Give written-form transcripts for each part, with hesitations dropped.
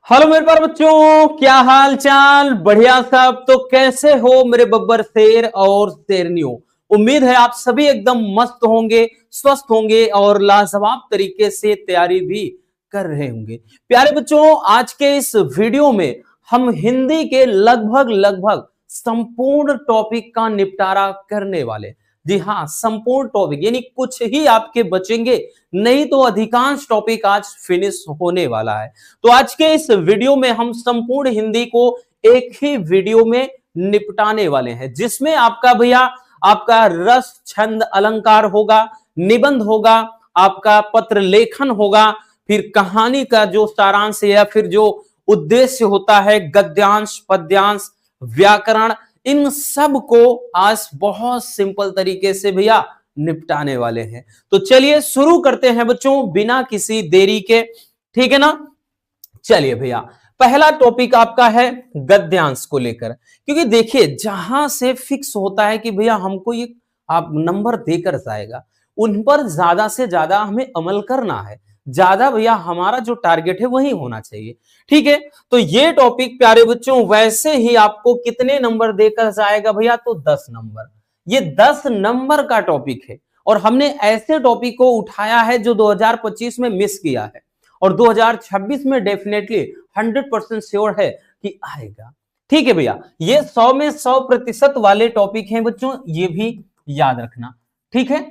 Hello मेरे प्यारे बच्चों, क्या हाल चाल? बढ़िया सब। तो कैसे हो मेरे बब्बर शेर और शेरनियों? उम्मीद है आप सभी एकदम मस्त होंगे, स्वस्थ होंगे और लाजवाब तरीके से तैयारी भी कर रहे होंगे। प्यारे बच्चों, आज के इस वीडियो में हम हिंदी के लगभग लगभग संपूर्ण टॉपिक का निपटारा करने वाले। जी हाँ, संपूर्ण टॉपिक, यानी कुछ ही आपके बचेंगे, नहीं तो अधिकांश टॉपिक आज फिनिश होने वाला है। तो आज के इस वीडियो में हम संपूर्ण हिंदी को एक ही वीडियो में निपटाने वाले हैं, जिसमें आपका भैया आपका रस छंद अलंकार होगा, निबंध होगा, आपका पत्र लेखन होगा, फिर कहानी का जो सारांश या फिर जो उद्देश्य होता है, गद्यांश, पद्यांश, व्याकरण, इन सब को आज बहुत सिंपल तरीके से भैया निपटाने वाले हैं। तो चलिए शुरू करते हैं बच्चों, बिना किसी देरी के। ठीक है ना? चलिए भैया, पहला टॉपिक आपका है गद्यांश को लेकर। क्योंकि देखिए, जहां से फिक्स होता है कि भैया हमको ये आप नंबर देकर जाएगा, उन पर ज्यादा से ज्यादा हमें अमल करना है। ज्यादा भैया हमारा जो टारगेट है वही होना चाहिए। ठीक है? तो ये टॉपिक प्यारे बच्चों वैसे ही आपको कितने नंबर देकर जाएगा भैया? तो 10 नंबर। ये 10 नंबर का टॉपिक है और हमने ऐसे टॉपिक को उठाया है जो 2025 में मिस किया है और 2026 में डेफिनेटली 100% श्योर है कि आएगा। ठीक है भैया, ये 100 में 100% वाले टॉपिक हैं बच्चों, ये भी याद रखना। ठीक है?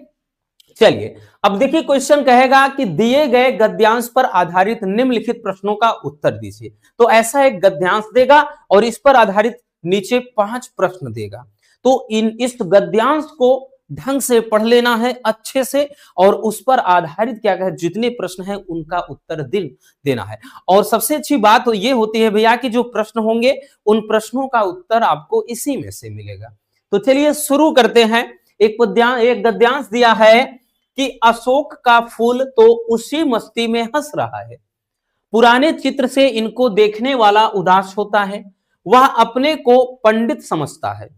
चलिए, अब देखिए क्वेश्चन कहेगा कि दिए गए गद्यांश पर आधारित निम्नलिखित प्रश्नों का उत्तर दीजिए। तो ऐसा एक गद्यांश देगा और इस पर आधारित नीचे 5 प्रश्न देगा। तो इस गद्यांश को ढंग से पढ़ लेना है अच्छे से और उस पर आधारित क्या कहे जितने प्रश्न हैं उनका उत्तर देना है। और सबसे अच्छी बात तो ये होती है भैया कि जो प्रश्न होंगे उन प्रश्नों का उत्तर आपको इसी में से मिलेगा। तो चलिए शुरू करते हैं। एक गद्यांश दिया है कि अशोक का फूल तो उसी मस्ती में हंस रहा है, पुराने चित्र से इनको देखने वाला उदास होता है, वह अपने को पंडित समझता है,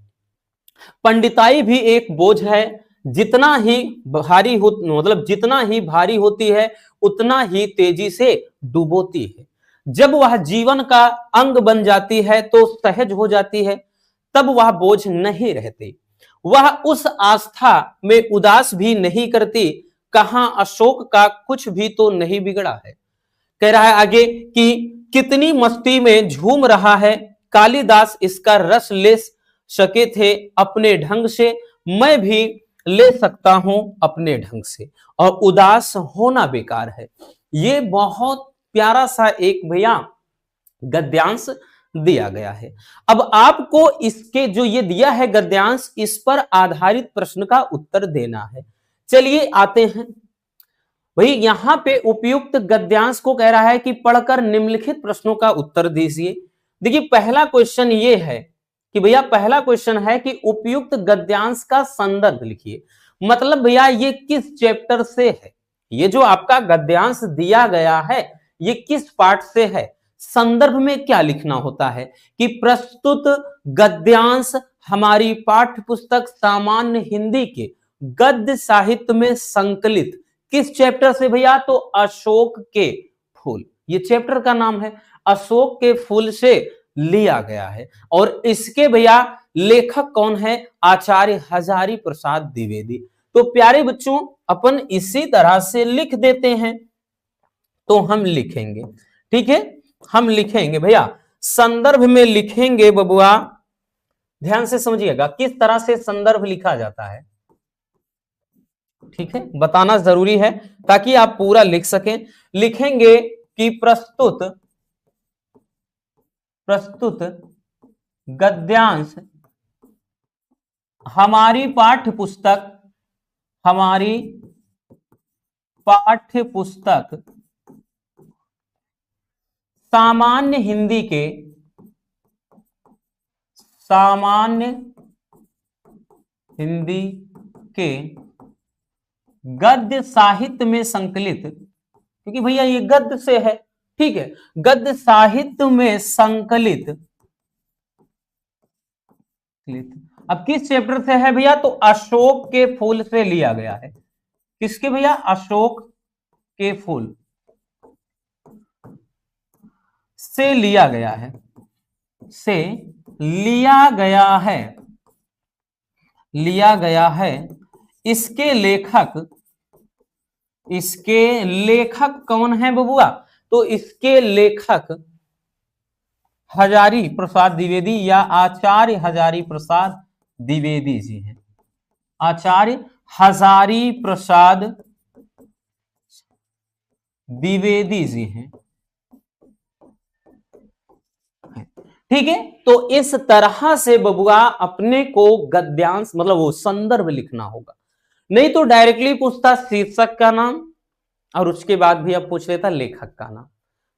पंडिताई भी एक बोझ है, जितना ही भारी हो मतलब जितना ही भारी होती है उतना ही तेजी से डुबोती है, जब वह जीवन का अंग बन जाती है तो सहज हो जाती है, तब वह बोझ नहीं रहती, वह उस आस्था में उदास भी नहीं करती, कहां अशोक का कुछ भी तो नहीं बिगड़ा है। कह रहा है आगे कि कितनी मस्ती में झूम रहा है, कालिदास इसका रस ले सके थे अपने ढंग से, मैं भी ले सकता हूं अपने ढंग से, और उदास होना बेकार है। ये बहुत प्यारा सा एक भैया गद्यांश दिया गया है। अब आपको इसके जो ये दिया है गद्यांश, इस पर आधारित प्रश्न का उत्तर देना है। चलिए आते हैं भाई, यहां पे उपयुक्त गद्यांश को कह रहा है कि पढ़कर निम्नलिखित प्रश्नों का उत्तर दीजिए। देखिए पहला क्वेश्चन ये है कि भैया, पहला क्वेश्चन है कि उपयुक्त गद्यांश का संदर्भ लिखिए। मतलब भैया ये किस चैप्टर से है, ये जो आपका गद्यांश दिया गया है ये किस पाठ से है। संदर्भ में क्या लिखना होता है कि प्रस्तुत गद्यांश हमारी पाठ्य पुस्तक सामान्य हिंदी के गद्य साहित्य में संकलित किस चैप्टर से भैया? तो अशोक के फूल, ये चैप्टर का नाम है, अशोक के फूल से लिया गया है। और इसके भैया लेखक कौन है? आचार्य हजारी प्रसाद द्विवेदी। तो प्यारे बच्चों, अपन इसी तरह से लिख देते हैं। तो हम लिखेंगे, ठीक है, हम लिखेंगे भैया, संदर्भ में लिखेंगे बबुआ, ध्यान से समझिएगा किस तरह से संदर्भ लिखा जाता है। ठीक है, बताना जरूरी है ताकि आप पूरा लिख सकें। लिखेंगे कि प्रस्तुत गद्यांश हमारी पाठ्य पुस्तक सामान्य हिंदी के गद्य साहित्य में संकलित, क्योंकि भैया ये गद्य से है, ठीक है, गद्य साहित्य में संकलित। अब किस चैप्टर से है भैया? तो अशोक के फूल से लिया गया है। किसके भैया? अशोक के फूल से लिया गया है, से लिया गया है, लिया गया है। इसके लेखक, इसके लेखक कौन है बबुआ? तो इसके लेखक हजारी प्रसाद द्विवेदी या आचार्य हजारी प्रसाद द्विवेदी जी हैं। आचार्य हजारी प्रसाद द्विवेदी जी हैं। ठीक है, तो इस तरह से बबुआ अपने को गद्यांश मतलब वो संदर्भ लिखना होगा, नहीं तो डायरेक्टली पूछता शीर्षक का नाम और उसके बाद भी अब पूछ लेता लेखक का नाम,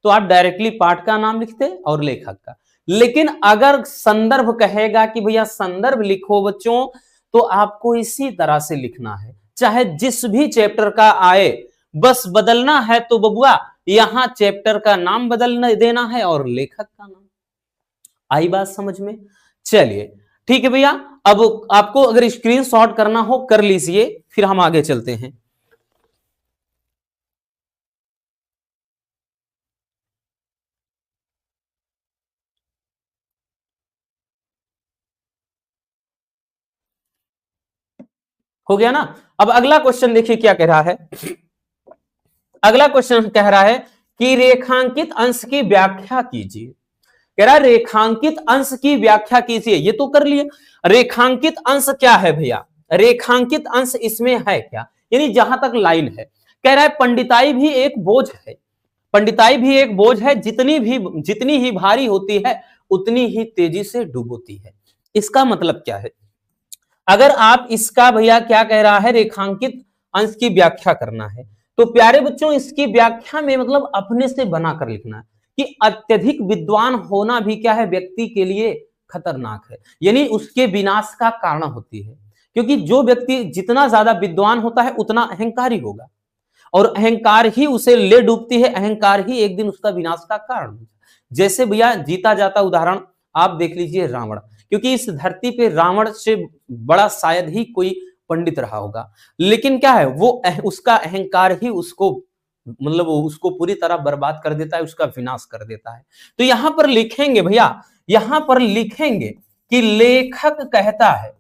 तो आप डायरेक्टली पाठ का नाम लिखते और लेखक का। लेकिन अगर संदर्भ कहेगा कि भैया संदर्भ लिखो बच्चों, तो आपको इसी तरह से लिखना है, चाहे जिस भी चैप्टर का आए, बस बदलना है तो बबुआ यहां चैप्टर का नाम बदल देना है और लेखक का नाम। आई बात समझ में? चलिए ठीक है भैया, अब आपको अगर स्क्रीनशॉट करना हो कर लीजिए, फिर हम आगे चलते हैं। हो गया ना? अब अगला क्वेश्चन देखिए क्या कह रहा है। अगला क्वेश्चन कह रहा है कि रेखांकित अंश की व्याख्या कीजिए। कह रहा है रेखांकित अंश की व्याख्या कीजिए, ये तो कर लिए। रेखांकित अंश क्या है भैया? रेखांकित अंश इसमें है क्या, यानी जहां तक लाइन है। कह रहा है पंडिताई भी एक बोझ है, पंडिताई भी एक बोझ है, जितनी ही भारी होती है उतनी ही तेजी से डूबोती है। इसका मतलब क्या है? अगर आप इसका भैया क्या कह रहा है, रेखांकित अंश की व्याख्या करना है, तो प्यारे बच्चों इसकी व्याख्या में मतलब अपने से बनाकर लिखना है कि अत्यधिक विद्वान होना भी क्या है, व्यक्ति के लिए खतरनाक है, यानी उसके विनाश का कारण होती है। क्योंकि जो व्यक्ति जितना ज्यादा विद्वान होता है उतना अहंकारी होगा, और अहंकार ही उसे ले डूबती है, अहंकार ही एक दिन उसका विनाश का कारण होता है। जैसे भैया जीता जाता उदाहरण आप देख लीजिए रावण, क्योंकि इस धरती पे रावण से बड़ा शायद ही कोई पंडित रहा होगा, लेकिन क्या है वो उसका अहंकार ही उसको मतलब उसको पूरी तरह बर्बाद कर देता है, उसका विनाश कर देता है। तो यहां पर लिखेंगे भैया, यहां पर लिखेंगे कि लेखक कहता है।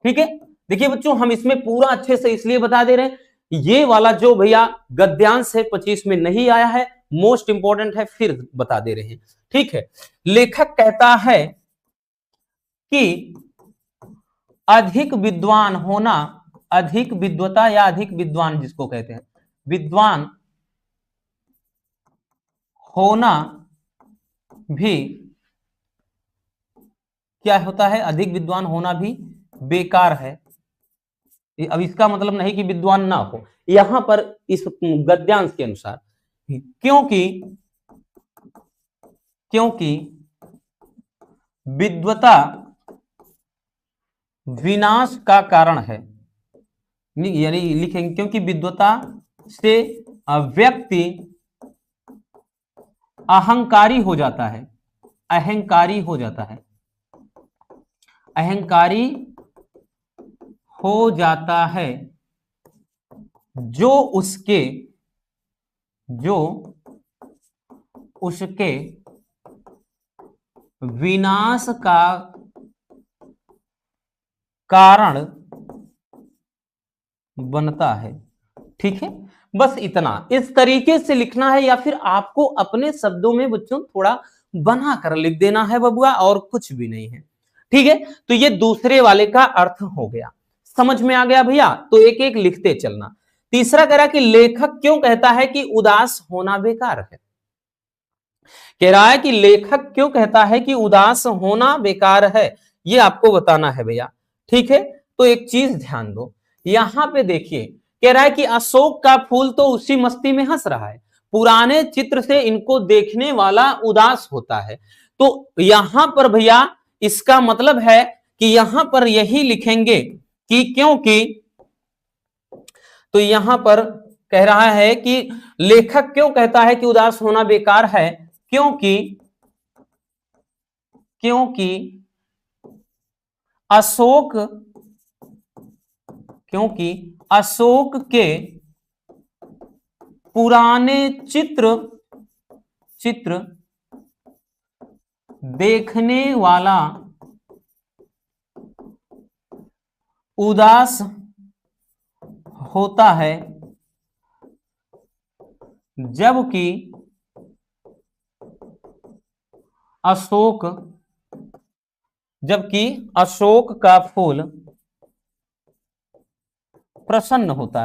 ठीक है, देखिए बच्चों हम इसमें पूरा अच्छे से इसलिए बता दे रहे हैं, ये वाला जो भैया गद्यांश है 25 में नहीं आया है, मोस्ट इंपॉर्टेंट है, फिर बता दे रहे हैं। ठीक है, लेखक कहता है कि अधिक विद्वान होना, अधिक विद्वता या अधिक विद्वान जिसको कहते हैं, विद्वान होना भी क्या होता है, अधिक विद्वान होना भी बेकार है। अब इसका मतलब नहीं कि विद्वान ना हो, यहां पर इस गद्यांश के अनुसार, क्योंकि क्योंकि विद्वता विनाश का कारण है, यानी लिखेंगे क्योंकि विद्वता से व्यक्ति अहंकारी हो जाता है, अहंकारी हो जाता है, अहंकारी हो जाता है, जो उसके विनाश का कारण बनता है। ठीक है, बस इतना इस तरीके से लिखना है, या फिर आपको अपने शब्दों में बच्चों थोड़ा बना कर लिख देना है बबुआ, और कुछ भी नहीं है। ठीक है, तो ये दूसरे वाले का अर्थ हो गया, समझ में आ गया भैया? तो एक एक लिखते चलना। तीसरा कह रहा कि लेखक क्यों कहता है कि उदास होना बेकार है। कह रहा है कि लेखक क्यों कहता है कि उदास होना बेकार है, ये आपको बताना है भैया। ठीक है, तो एक चीज ध्यान दो, यहां पे देखिए कह रहा है कि अशोक का फूल तो उसी मस्ती में हंस रहा है, पुराने चित्र से इनको देखने वाला उदास होता है। तो यहां पर भैया इसका मतलब है कि यहां पर यही लिखेंगे कि क्योंकि, तो यहां पर कह रहा है कि लेखक क्यों कहता है कि उदास होना बेकार है, क्योंकि क्योंकि अशोक क्योंकि अशोक के पुराने चित्र देखने वाला उदास होता है, जबकि अशोक का फूल प्रसन्न होता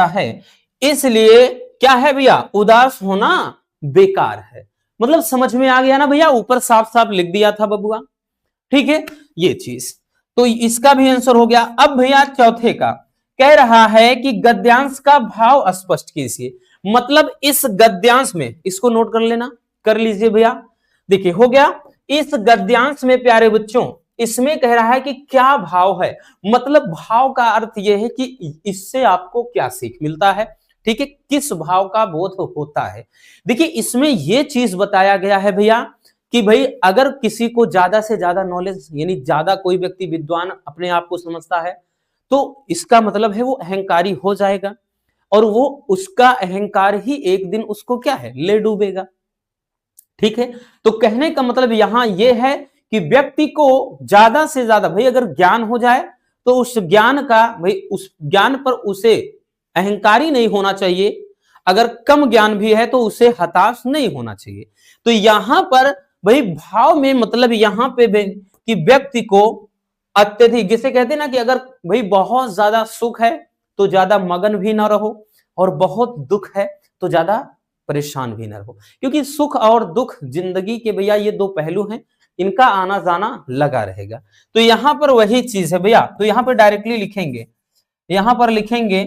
है। इसलिए क्या है भैया, उदास होना बेकार है। मतलब समझ में आ गया ना भैया, ऊपर साफ साफ लिख दिया था बबुआ। ठीक है, ये चीज तो इसका भी आंसर हो गया। अब भैया चौथे का कह रहा है कि गद्यांश का भाव स्पष्ट कीजिए। मतलब इस गद्यांश में, इसको नोट कर लेना, कर लीजिए भैया। देखिए हो गया, इस गद्यांश में प्यारे बच्चों इसमें कह रहा है कि क्या भाव है। मतलब भाव का अर्थ यह है कि इससे आपको क्या सीख मिलता है। ठीक है, किस भाव का बोध होता है। देखिए इसमें यह चीज बताया गया है भैया कि भाई अगर किसी को ज्यादा से ज्यादा नॉलेज, यानी ज्यादा कोई व्यक्ति विद्वान अपने आप को समझता है, तो इसका मतलब है वो अहंकारी हो जाएगा, और वो उसका अहंकार ही एक दिन उसको क्या है, ले डूबेगा। ठीक है, तो कहने का मतलब यहां यह है कि व्यक्ति को ज्यादा से ज्यादा भाई अगर ज्ञान हो जाए तो उस ज्ञान का भाई उस ज्ञान पर उसे अहंकारी नहीं होना चाहिए। अगर कम ज्ञान भी है तो उसे हताश नहीं होना चाहिए। तो यहां पर भाई भाव में मतलब यहां पे कि व्यक्ति को अत्यधिक, जिसे कहते हैं ना कि अगर भाई बहुत ज्यादा सुख है तो ज्यादा मगन भी ना रहो, और बहुत दुख है तो ज्यादा परेशान भी ना रहो, क्योंकि सुख और दुख जिंदगी के भैया ये दो पहलू हैं, इनका आना जाना लगा रहेगा। तो यहां पर वही चीज है भैया। तो यहां पर डायरेक्टली लिखेंगे, यहां पर लिखेंगे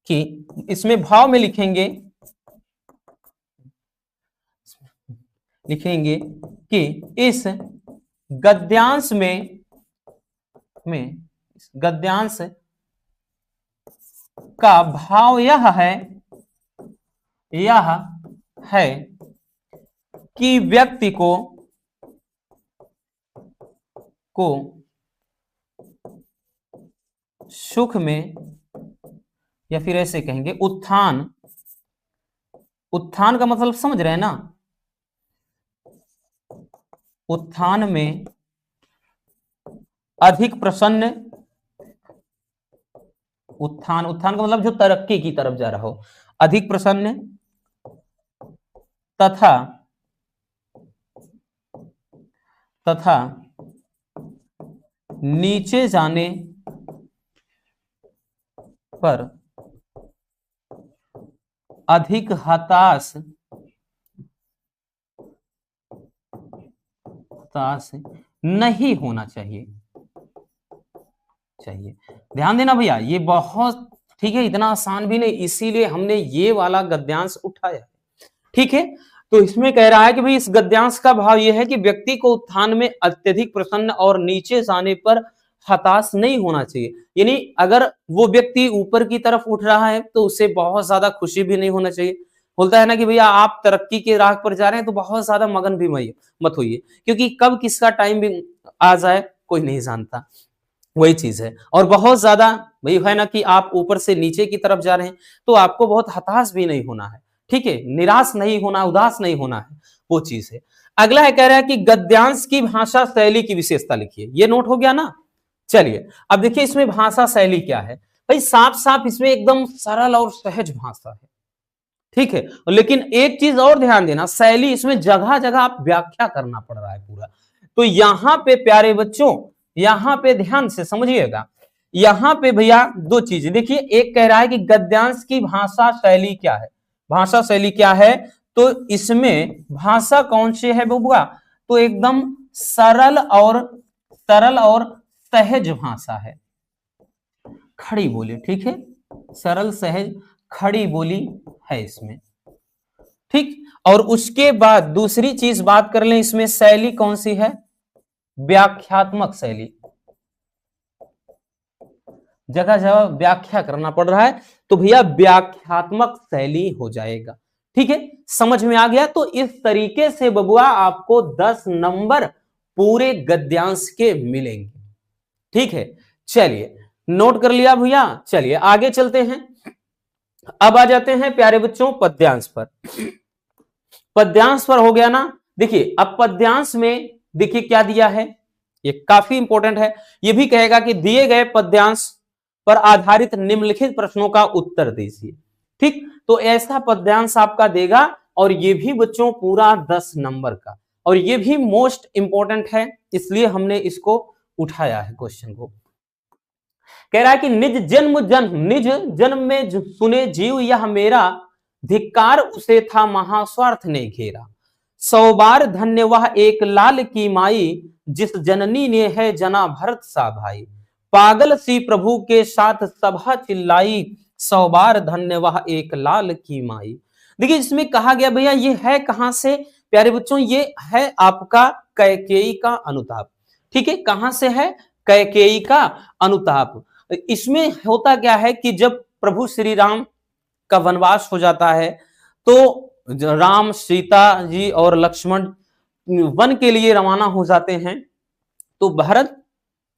कि इसमें भाव में लिखेंगे कि इस गद्यांश में गद्यांश का भाव यह है कि व्यक्ति को सुख में, या फिर ऐसे कहेंगे उत्थान का मतलब समझ रहे हैं ना, उत्थान में अधिक प्रसन्न, उत्थान का मतलब जो तरक्की की तरफ जा रहा हो, अधिक प्रसन्न तथा नीचे जाने पर अधिक हताश नहीं होना चाहिए। ध्यान देना भैया, ये बहुत ठीक है, इतना आसान भी नहीं, इसीलिए हमने ये वाला गद्यांश उठाया। ठीक है, तो इसमें कह रहा है कि भाई इस गद्यांश का भाव यह है कि व्यक्ति को उत्थान में अत्यधिक प्रसन्न और नीचे जाने पर हताश नहीं होना चाहिए। यानी अगर वो व्यक्ति ऊपर की तरफ उठ रहा है तो उसे बहुत ज्यादा खुशी भी नहीं होना चाहिए। बोलता है ना कि भैया आप तरक्की के राह पर जा रहे हैं तो बहुत ज्यादा मगन भी मत होइए, क्योंकि कब किसका टाइम भी आ जाए कोई नहीं जानता। वही चीज है। और बहुत ज्यादा वही है ना कि आप ऊपर से नीचे की तरफ जा रहे हैं तो आपको बहुत हताश भी नहीं होना है। ठीक है, निराश नहीं होना, उदास नहीं होना है, वो चीज है। अगला है, कह रहा है कि गद्यांश की भाषा शैली की विशेषता लिखिए। ये नोट हो गया ना। चलिए अब देखिए इसमें भाषा शैली क्या है। भाई साफ साफ इसमें एकदम सरल और सहज भाषा है। ठीक है, लेकिन एक चीज और ध्यान देना, शैली इसमें जगह जगह आप व्याख्या करना पड़ रहा है पूरा। तो यहां पे प्यारे बच्चों, यहां पे ध्यान से समझिएगा, यहां पे भैया दो चीजें देखिए। एक कह रहा है कि गद्यांश की भाषा शैली क्या है। भाषा शैली क्या है, तो इसमें भाषा कौन सी है बबुआ, तो एकदम सरल और सहज भाषा है, खड़ी बोली। ठीक है, सरल सहज खड़ी बोली है इसमें। ठीक, और उसके बाद दूसरी चीज बात कर लें, इसमें शैली कौन सी है, व्याख्यात्मक शैली। जगह जगह व्याख्या करना पड़ रहा है तो भैया व्याख्यात्मक शैली हो जाएगा। ठीक है, समझ में आ गया। तो इस तरीके से बबुआ आपको 10 नंबर पूरे गद्यांश के मिलेंगे। ठीक है, चलिए नोट कर लिया भैया। चलिए आगे चलते हैं। अब आ जाते हैं प्यारे बच्चों पद्यांश पर। पद्यांश पर हो गया ना। देखिए अब पद्यांश में देखिए क्या दिया है, ये काफी इंपॉर्टेंट है। ये भी कहेगा कि दिए गए पद्यांश पर आधारित निम्नलिखित प्रश्नों का उत्तर दीजिए। ठीक, तो ऐसा पद्यांश आपका देगा और ये भी बच्चों पूरा 10 नंबर का, और ये भी मोस्ट इंपॉर्टेंट है, इसलिए हमने इसको उठाया है क्वेश्चन को। कह रहा है कि निज जन्म में सुने जीव यह मेरा, धिक्कार उसे था महास्वार्थ ने घेरा। 100 बार धन्य वह एक लाल की माई, जिस जननी ने है जना भरत सा भाई। पागल सी प्रभु के साथ सभा चिल्लाई, 100 बार धन्य वह एक लाल की माई। देखिए इसमें कहा गया भैया ये है कहां से प्यारे बच्चों, ये है आपका कैकेयी का अनुताप। ठीक है, कहां से है, कैकेयी का अनुताप। इसमें होता क्या है कि जब प्रभु श्री राम का वनवास हो जाता है तो राम, सीता जी और लक्ष्मण वन के लिए रवाना हो जाते हैं। तो भरत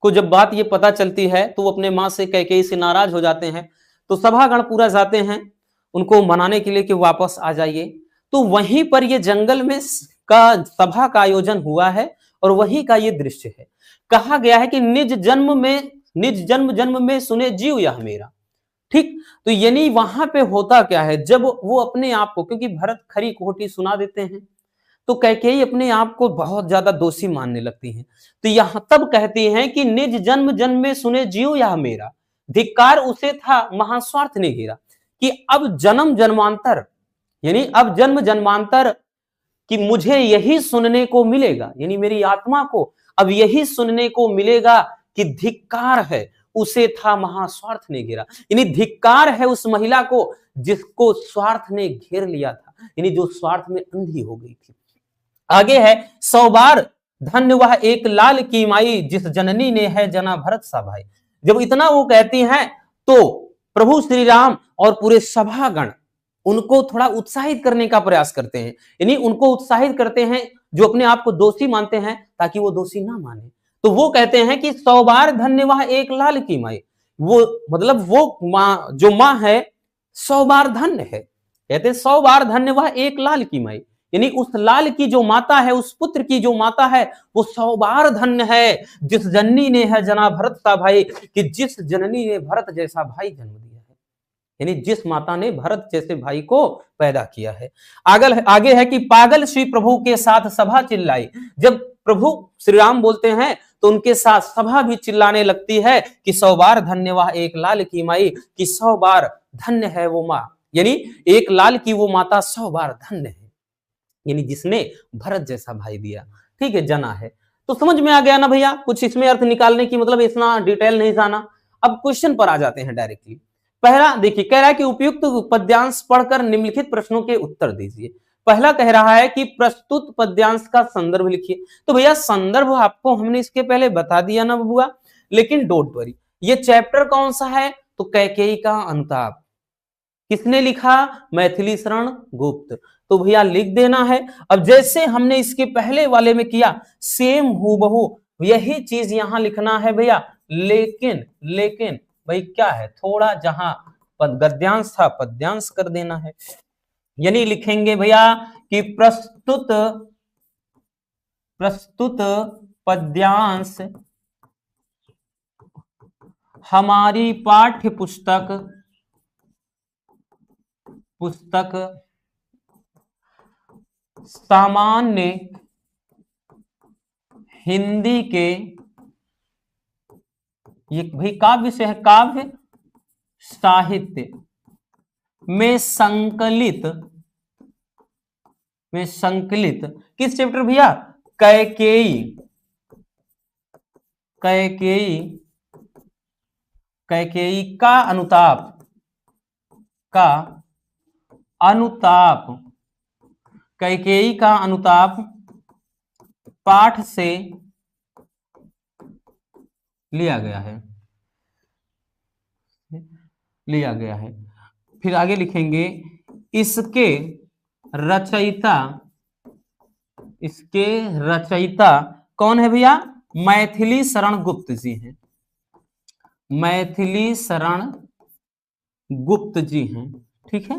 को जब बात ये पता चलती है तो वो अपने मां से कैकेयी से नाराज हो जाते हैं। तो सभागण पूरा जाते हैं उनको मनाने के लिए कि वापस आ जाइए। तो वहीं पर ये जंगल में का सभा का आयोजन हुआ है और वहीं का ये दृश्य है। कहा गया है कि निज जन्म में सुने जीव यह मेरा। ठीक, तो यानी वहां पे होता क्या है, जब वो अपने आप को, क्योंकि भरत खरी खोटी सुना देते हैं तो कैकेयी अपने आप को बहुत ज्यादा दोषी मानने लगती हैं। तो यहां तब कहती हैं कि निज जन्म में सुने जीव यह मेरा, धिक्कार उसे था महास्वार्थ ने घेरा। कि अब जन्म जन्मांतर, यानी अब जन्म जन्मांतर कि मुझे यही सुनने को मिलेगा, यानी मेरी आत्मा को अब यही सुनने को मिलेगा कि धिक्कार है उसे था महास्वार्थ ने घेरा। यानी धिक्कार है उस महिला को जिसको स्वार्थ ने घेर लिया था, यानी जो स्वार्थ में अंधी हो गई थी। आगे है 100 बार धन्य वह एक लाल की माई, जिस जननी ने है जना भरत सा भाई। जब इतना वो कहती हैं तो प्रभु श्री राम और पूरे सभागण उनको थोड़ा उत्साहित करने का प्रयास करते हैं, यानी उनको उत्साहित करते हैं जो अपने आप को दोषी मानते हैं ताकि वो दोषी ना माने। तो वो कहते हैं कि 100 बार धन्य वह एक लाल की माई, वो मतलब वो मां जो मां है 100 बार धन्य है। कहते 100 बार धन्य वह एक लाल की माई, यानी उस लाल की जो माता है, उस पुत्र की जो माता है वो 100 बार धन्य है जिस जननी ने है जना भरत सा भाई, कि जिस जननी ने भरत जैसा भाई जन्म दिया है, यानी जिस माता ने भरत जैसे भाई को पैदा किया है। आगे है कि पागल श्री प्रभु के साथ सभा चिल्लाई। जब प्रभु श्री राम बोलते हैं तो उनके साथ सभा भी चिल्लाने लगती है कि 100 बार धन्य वह एक लाल की माई, कि 100 बार धन्य है वो माँ, यानी एक लाल की वो माता 100 बार धन्य है, यानी जिसने भरत जैसा भाई दिया। ठीक है, जना है। तो समझ में आ गया ना भैया, कुछ इसमें अर्थ निकालने की, मतलब इतना डिटेल नहीं जाना। अब क्वेश्चन पर आ जाते हैं डायरेक्टली। पहला देखिए, कह रहा है कि उपयुक्त पद्यांश पढ़कर निम्नलिखित प्रश्नों के उत्तर दीजिए। पहला कह रहा है कि प्रस्तुत पद्यांश का संदर्भ लिखिए। तो भैया संदर्भ आपको हमने इसके पहले बता दिया ना बबुआ, लेकिन डोंट वरी, ये चैप्टर कौन सा है, तो कैकेयी का अनुताप। किसने लिखा, मैथिली शरण गुप्त। तो भैया लिख देना है। अब जैसे हमने इसके पहले वाले में किया सेम हूबहू यही चीज यहां लिखना है भैया। लेकिन भाई क्या है, थोड़ा जहां गद्यांश था पद्यांश कर देना है। यानी लिखेंगे भैया कि प्रस्तुत पद्यांश हमारी पाठ्य पुस्तक सामान्य हिंदी के, ये भाई काव्य से है, काव्य साहित्य में संकलित किस चैप्टर भैया, कैकेयी का अनुताप कैकेयी का अनुताप पाठ से लिया गया है। फिर आगे लिखेंगे इसके रचयिता कौन है भैया, मैथिली शरण गुप्त जी हैं। मैथिली शरण गुप्त जी हैं। ठीक है,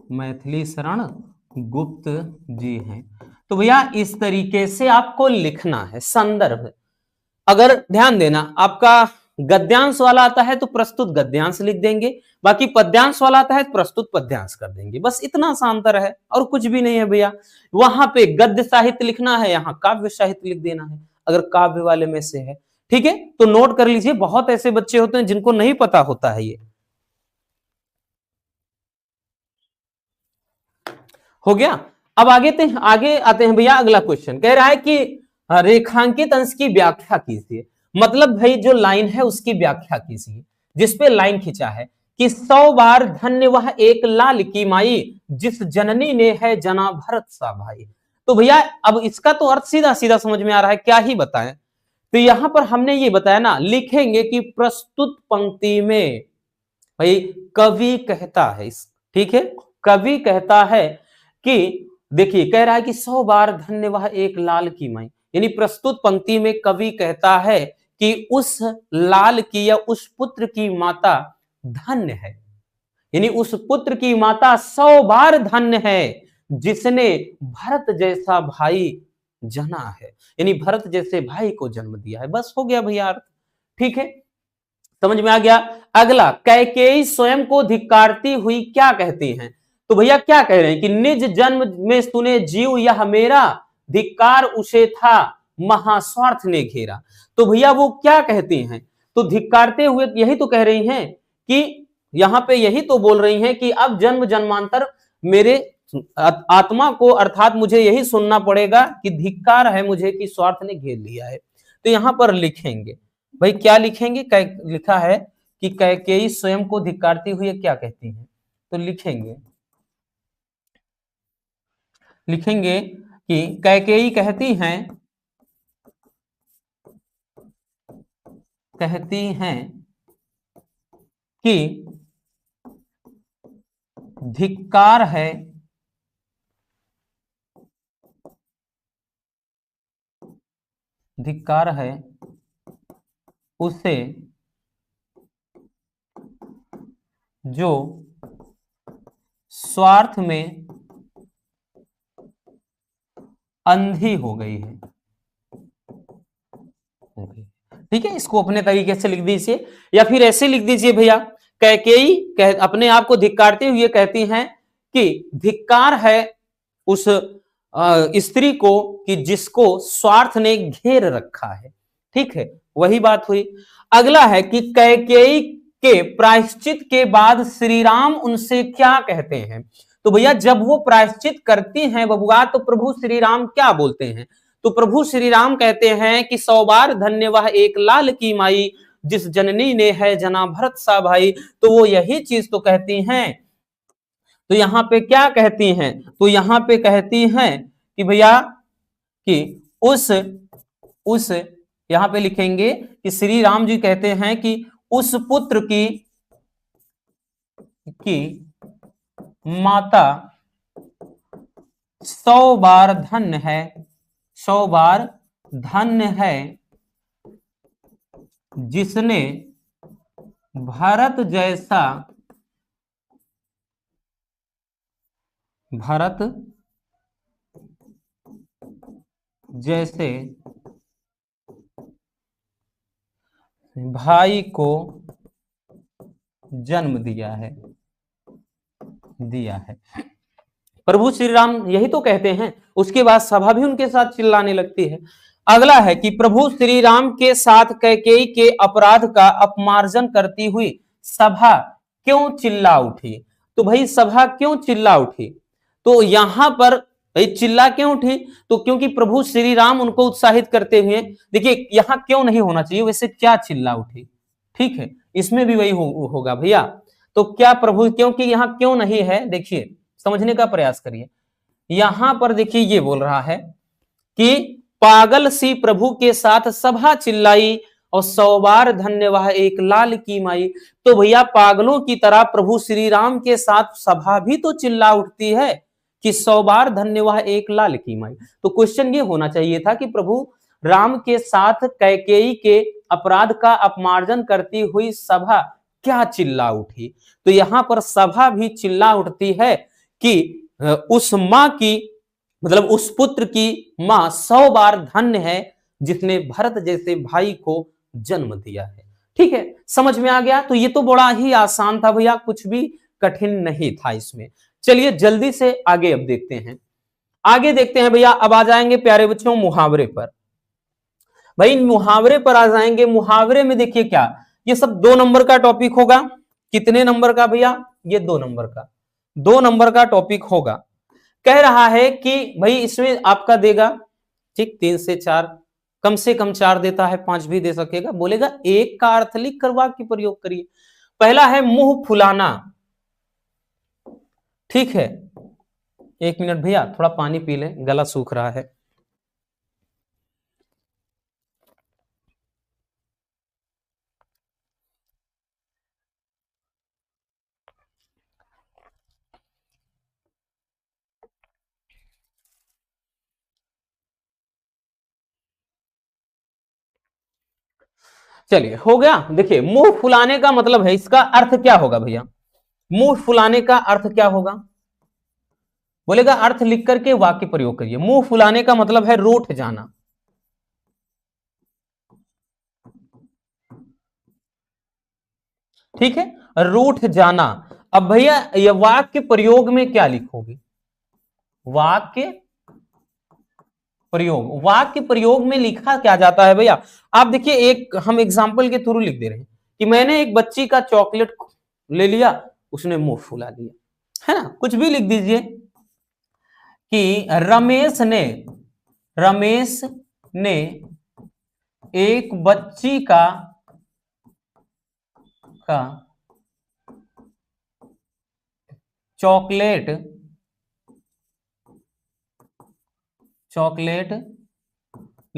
मैथिली शरण गुप्त जी हैं। तो भैया इस तरीके से आपको लिखना है संदर्भ। अगर ध्यान देना, आपका गद्यांश वाला आता है तो प्रस्तुत गद्यांश लिख देंगे, बाकी पद्यांश वाला आता है तो प्रस्तुत पद्यांश कर देंगे, बस इतना सा अंतर है और कुछ भी नहीं है भैया। वहां पे गद्य साहित्य लिखना है, यहाँ काव्य साहित्य लिख देना है अगर काव्य वाले में से है। ठीक है, तो नोट कर लीजिए, बहुत ऐसे बच्चे होते हैं जिनको नहीं पता होता है। ये हो गया। अब आगे आते हैं भैया, अगला क्वेश्चन कह रहा है कि रेखांकित अंश की व्याख्या कीजिए। मतलब भाई जो लाइन है उसकी व्याख्या कीजिए, जिसपे लाइन खींचा है कि 100 बार धन्य वह एक लाल की माई, जिस जननी ने है जना भरत सा भाई। तो भैया अब इसका तो अर्थ सीधा सीधा समझ में आ रहा है, क्या ही बताएं। तो यहां पर हमने ये बताया ना, लिखेंगे कि प्रस्तुत पंक्ति में भाई कवि कहता है, ठीक है, कवि कहता है कि देखिए कह रहा है कि 100 बार धन्य वह एक लाल की माई, यानी प्रस्तुत पंक्ति में कवि कहता है कि उस लाल की या उस पुत्र की माता धन्य है, यानी उस पुत्र की माता 100 बार धन्य है जिसने भरत जैसा भाई जना है, यानी भरत जैसे भाई को जन्म दिया है। बस हो गया भैया, ठीक है, समझ में आ गया। अगला, कैकेयी स्वयं को धिक्कारती हुई क्या कहती हैं। तो भैया क्या कह रहे हैं कि निज जन्म में तूने जीव यह मेरा, धिक्कार उसे था महास्वार्थ ने घेरा। तो भैया वो क्या कहती हैं, तो धिक्कारते हुए यही तो कह रही हैं कि यहां पे यही तो बोल रही हैं कि अब जन्म जन्मांतर मेरे आत्मा को, अर्थात मुझे यही सुनना पड़ेगा कि धिक्कार है मुझे कि स्वार्थ ने घेर लिया है। तो यहां पर लिखेंगे भाई, क्या लिखेंगे, लिखा है कि कैकेयी स्वयं को धिक्कारती हुई क्या कहती है, तो लिखेंगे कि कैकेयी कहती हैं कि धिक्कार है उसे जो स्वार्थ में अंधी हो गई है। ठीक है, इसको अपने तरीके से लिख दीजिए, या फिर ऐसे लिख दीजिए भैया, कैकेयी अपने आप को धिक्कारते हुए कहती हैं कि धिक्कार है उस स्त्री को कि जिसको स्वार्थ ने घेर रखा है। ठीक है, वही बात हुई। अगला है कि कैकेयी के प्रायश्चित के बाद श्री राम उनसे क्या कहते हैं। तो भैया जब वो प्रायश्चित करती हैं बबुआ, तो प्रभु श्री राम क्या बोलते हैं, तो प्रभु श्री राम कहते हैं कि 100 बार धन्य वह एक लाल की माई, जिस जननी ने है जना भरत सा भाई। तो वो यही चीज तो कहती हैं। तो यहां पे क्या कहती हैं, तो यहां पे कहती हैं कि भैया कि उस यहां पे लिखेंगे कि श्री राम जी कहते हैं कि उस पुत्र की माता 100 बार धन्य है, 100 बार धन्य है जिसने भरत जैसे भाई को जन्म दिया है। प्रभु श्री राम यही तो कहते हैं। उसके बाद सभा भी उनके साथ चिल्लाने लगती है। अगला है कि प्रभु श्री राम के साथ कैकेयी के अपराध का अपमार्जन करती हुई सभा क्यों चिल्ला उठी। तो भाई सभा क्यों चिल्ला उठी, तो यहां पर भाई चिल्ला क्यों उठी, तो क्योंकि प्रभु श्री राम उनको उत्साहित करते हुए, देखिए यहां क्यों नहीं होना चाहिए, वैसे क्या चिल्ला उठी, ठीक है, इसमें भी वही होगा भैया। तो क्या प्रभु, क्योंकि यहां क्यों नहीं है, देखिए समझने का प्रयास करिए। यहां पर देखिए ये बोल रहा है कि पागल सी प्रभु के साथ सभा चिल्लाई और 100 बार धन्य वह एक लाल की माई। तो भैया पागलों की तरह प्रभु श्री राम के साथ सभा भी तो चिल्ला उठती है कि 100 बार धन्य वह एक लाल की माई। तो क्वेश्चन ये होना चाहिए था कि प्रभु राम के साथ कैकेयी के अपराध का अपमार्जन करती हुई सभा क्या चिल्ला उठी। तो यहां पर सभा भी चिल्ला उठती है कि उस मां की मतलब उस पुत्र की मां 100 बार धन्य है जिसने भरत जैसे भाई को जन्म दिया है। ठीक है, समझ में आ गया। तो ये तो बड़ा ही आसान था भैया, कुछ भी कठिन नहीं था इसमें। चलिए जल्दी से आगे अब देखते हैं, आगे देखते हैं भैया। अब आ जाएंगे प्यारे बच्चों मुहावरे पर। भाई मुहावरे पर आ जाएंगे। मुहावरे में देखिए क्या, ये सब 2 नंबर का टॉपिक होगा। कितने नंबर का भैया? ये 2 नंबर का, 2 नंबर का टॉपिक होगा। कह रहा है कि भाई इसमें आपका देगा, ठीक, 3 से 4, कम से कम 4 देता है, 5 भी दे सकेगा। बोलेगा एक का अर्थ लिख कर वाक्य प्रयोग करिए। पहला है मुंह फुलाना। ठीक है, 1 मिनट भैया, थोड़ा पानी पी लें, गला सूख रहा है। चलिए हो गया। देखिए मुंह फुलाने का मतलब है, इसका अर्थ क्या होगा भैया? मुंह फुलाने का अर्थ क्या होगा? बोलेगा अर्थ लिख करके वाक्य प्रयोग करिए। मुंह फुलाने का मतलब है रूठ जाना। ठीक है, रूठ जाना। अब भैया ये वाक्य प्रयोग में क्या लिखोगे? वाक्य प्रयोग, वाक्य प्रयोग में लिखा क्या जाता है भैया? आप देखिए, एक हम एग्जांपल के थ्रू लिख दे रहे हैं कि मैंने एक बच्ची का चॉकलेट ले लिया, उसने मुंह फुला लिया, है ना। कुछ भी लिख दीजिए कि रमेश ने एक बच्ची का चॉकलेट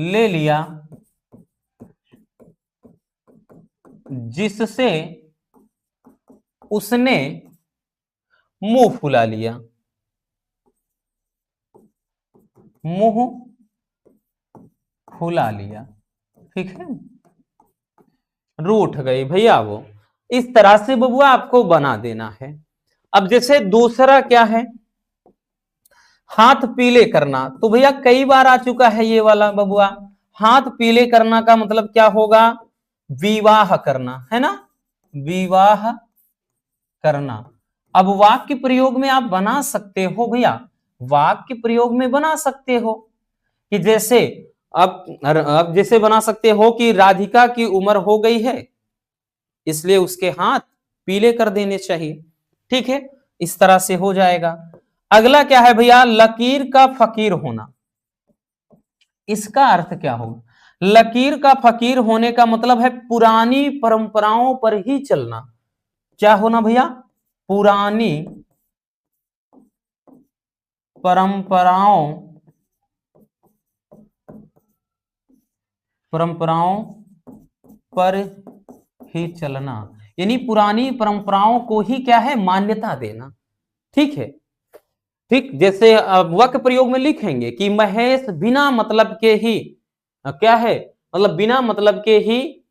ले लिया जिससे उसने मुंह फुला लिया। मुंह फुला लिया, ठीक है, रूठ गई भैया वो। इस तरह से बबुआ आपको बना देना है। अब जैसे दूसरा क्या है, हाथ पीले करना। तो भैया कई बार आ चुका है ये वाला बबुआ। हाथ पीले करना का मतलब क्या होगा? विवाह करना, है ना, विवाह करना। अब वाक्य प्रयोग में आप बना सकते हो भैया, वाक्य प्रयोग में बना सकते हो कि जैसे अब जैसे बना सकते हो कि राधिका की उम्र हो गई है इसलिए उसके हाथ पीले कर देने चाहिए। ठीक है, इस तरह से हो जाएगा। अगला क्या है भैया? लकीर का फकीर होना। इसका अर्थ क्या होगा? लकीर का फकीर होने का मतलब है पुरानी परंपराओं पर ही चलना। क्या होना भैया? पुरानी परंपराओं पर ही चलना, यानी पुरानी परंपराओं को ही क्या है? मान्यता देना। ठीक है, ठीक। जैसे वाक्य प्रयोग में लिखेंगे कि महेश बिना मतलब के ही क्या है, मतलब बिना मतलब के ही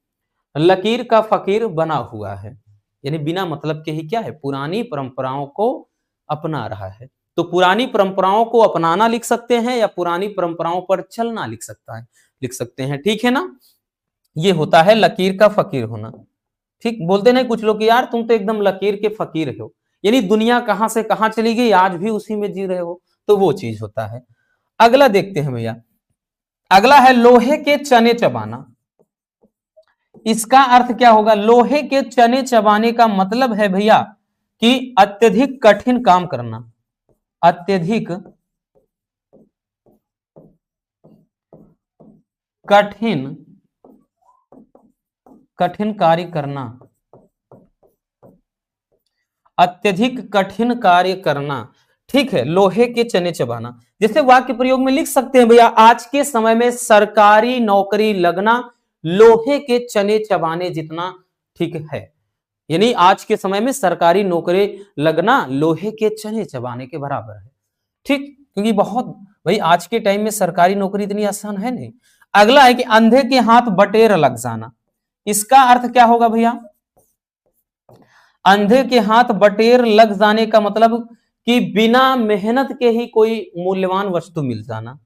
लकीर का फकीर बना हुआ है, यानी बिना मतलब के ही क्या है? पुरानी परंपराओं को अपना रहा है। तो पुरानी परंपराओं को अपनाना लिख सकते हैं या पुरानी परंपराओं पर चलना लिख सकते हैं। ठीक है ना, ये होता है लकीर का फकीर होना। ठीक, बोलते नहीं कुछ लोग कि यार तुम तो एकदम लकीर के फकीर हो, यानी दुनिया कहां से कहां चली गई, आज भी उसी में जी रहे हो, तो वो चीज होता है। अगला देखते हैं भैया। अगला है लोहे के चने चबाना। इसका अर्थ क्या होगा? लोहे के चने चबाने का मतलब है भैया कि अत्यधिक कठिन काम करना, अत्यधिक कठिन कार्य करना, अत्यधिक कठिन कार्य करना। ठीक है, लोहे के चने चबाना। जैसे वाक्य प्रयोग में लिख सकते हैं भैया, आज के समय में सरकारी नौकरी लगना लोहे के चने चबाने जितना ठीक है, यानी आज के समय में सरकारी नौकरी लगना लोहे के चने चबाने के बराबर है। ठीक, क्योंकि बहुत भाई आज के टाइम में सरकारी नौकरी इतनी आसान है नहीं। अगला है कि अंधे के हाथ बटेर लग जाना। इसका अर्थ क्या होगा भैया? अंधे के हाथ बटेर लग जाने का मतलब कि बिना मेहनत के ही कोई मूल्यवान वस्तु मिल जाना।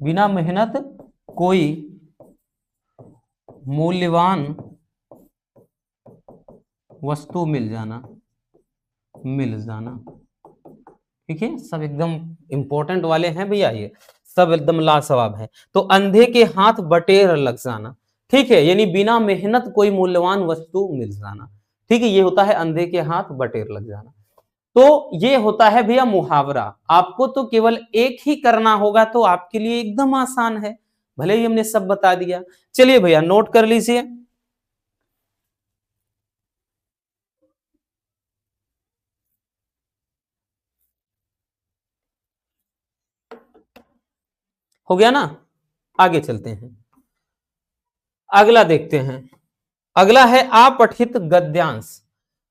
बिना मेहनत कोई मूल्यवान वस्तु मिल जाना, मिल जाना। ठीक है, सब एकदम इंपॉर्टेंट वाले हैं भैया, ये सब एकदम लाजवाब है। तो अंधे के हाथ बटेर लग जाना, ठीक है, यानी बिना मेहनत कोई मूल्यवान वस्तु मिल जाना। ठीक है, ये होता है अंधे के हाथ बटेर लग जाना। तो ये होता है भैया मुहावरा। आपको तो केवल एक ही करना होगा, तो आपके लिए एकदम आसान है, भले ही हमने सब बता दिया। चलिए भैया नोट कर लीजिए। हो गया ना, आगे चलते हैं, अगला देखते हैं। अगला है अपठित गद्यांश।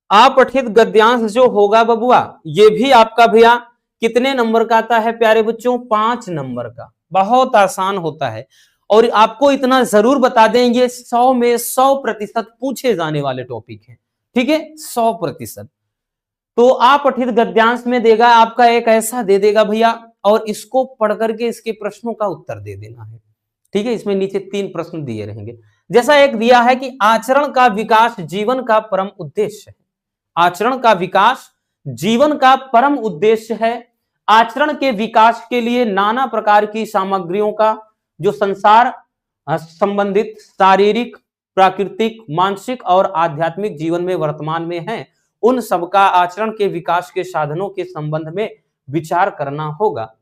अपठित गद्यांश जो होगा बबुआ, ये भी आपका भैया कितने नंबर का आता है प्यारे बच्चों? 5 नंबर का। बहुत आसान होता है, और आपको इतना जरूर बता दें, ये 100 में 100% पूछे जाने वाले टॉपिक है। ठीक है, 100%। तो अपठित गद्यांश में देगा आपका एक ऐसा दे देगा भैया, और इसको पढ़ करके इसके प्रश्नों का उत्तर दे देना है। ठीक है, इसमें नीचे 3 प्रश्न दिए रहेंगे। जैसा एक दिया है कि आचरण का विकास जीवन का परम उद्देश्य है। आचरण का विकास जीवन का परम उद्देश्य है। आचरण के विकास के लिए नाना प्रकार की सामग्रियों का जो संसार संबंधित शारीरिक, प्राकृतिक, मानसिक और आध्यात्मिक जीवन में वर्तमान में है, उन सबका आचरण के विकास के साधनों के संबंध में विचार करना होगा।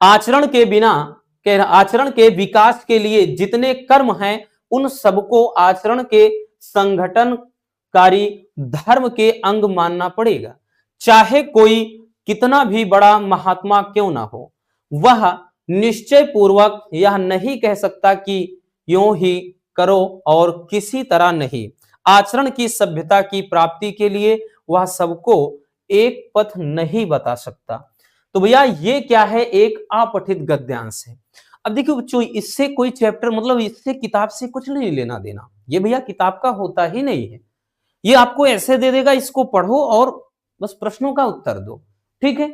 आचरण के बिना आचरण के विकास के लिए जितने कर्म हैं, उन सबको आचरण के संगठनकारी धर्म के अंग मानना पड़ेगा। चाहे कोई कितना भी बड़ा महात्मा क्यों ना हो, वह निश्चय पूर्वक यह नहीं कह सकता कि यूं ही करो और किसी तरह नहीं। आचरण की सभ्यता की प्राप्ति के लिए वह सबको एक पथ नहीं बता सकता। तो भैया ये क्या है? एक अपठित गद्यांश है। अब देखिए बच्चों, इससे कोई चैप्टर मतलब इससे किताब से कुछ नहीं लेना देना, ये भैया किताब का होता ही नहीं है। ये आपको ऐसे दे देगा, इसको पढ़ो और बस प्रश्नों का उत्तर दो। ठीक है,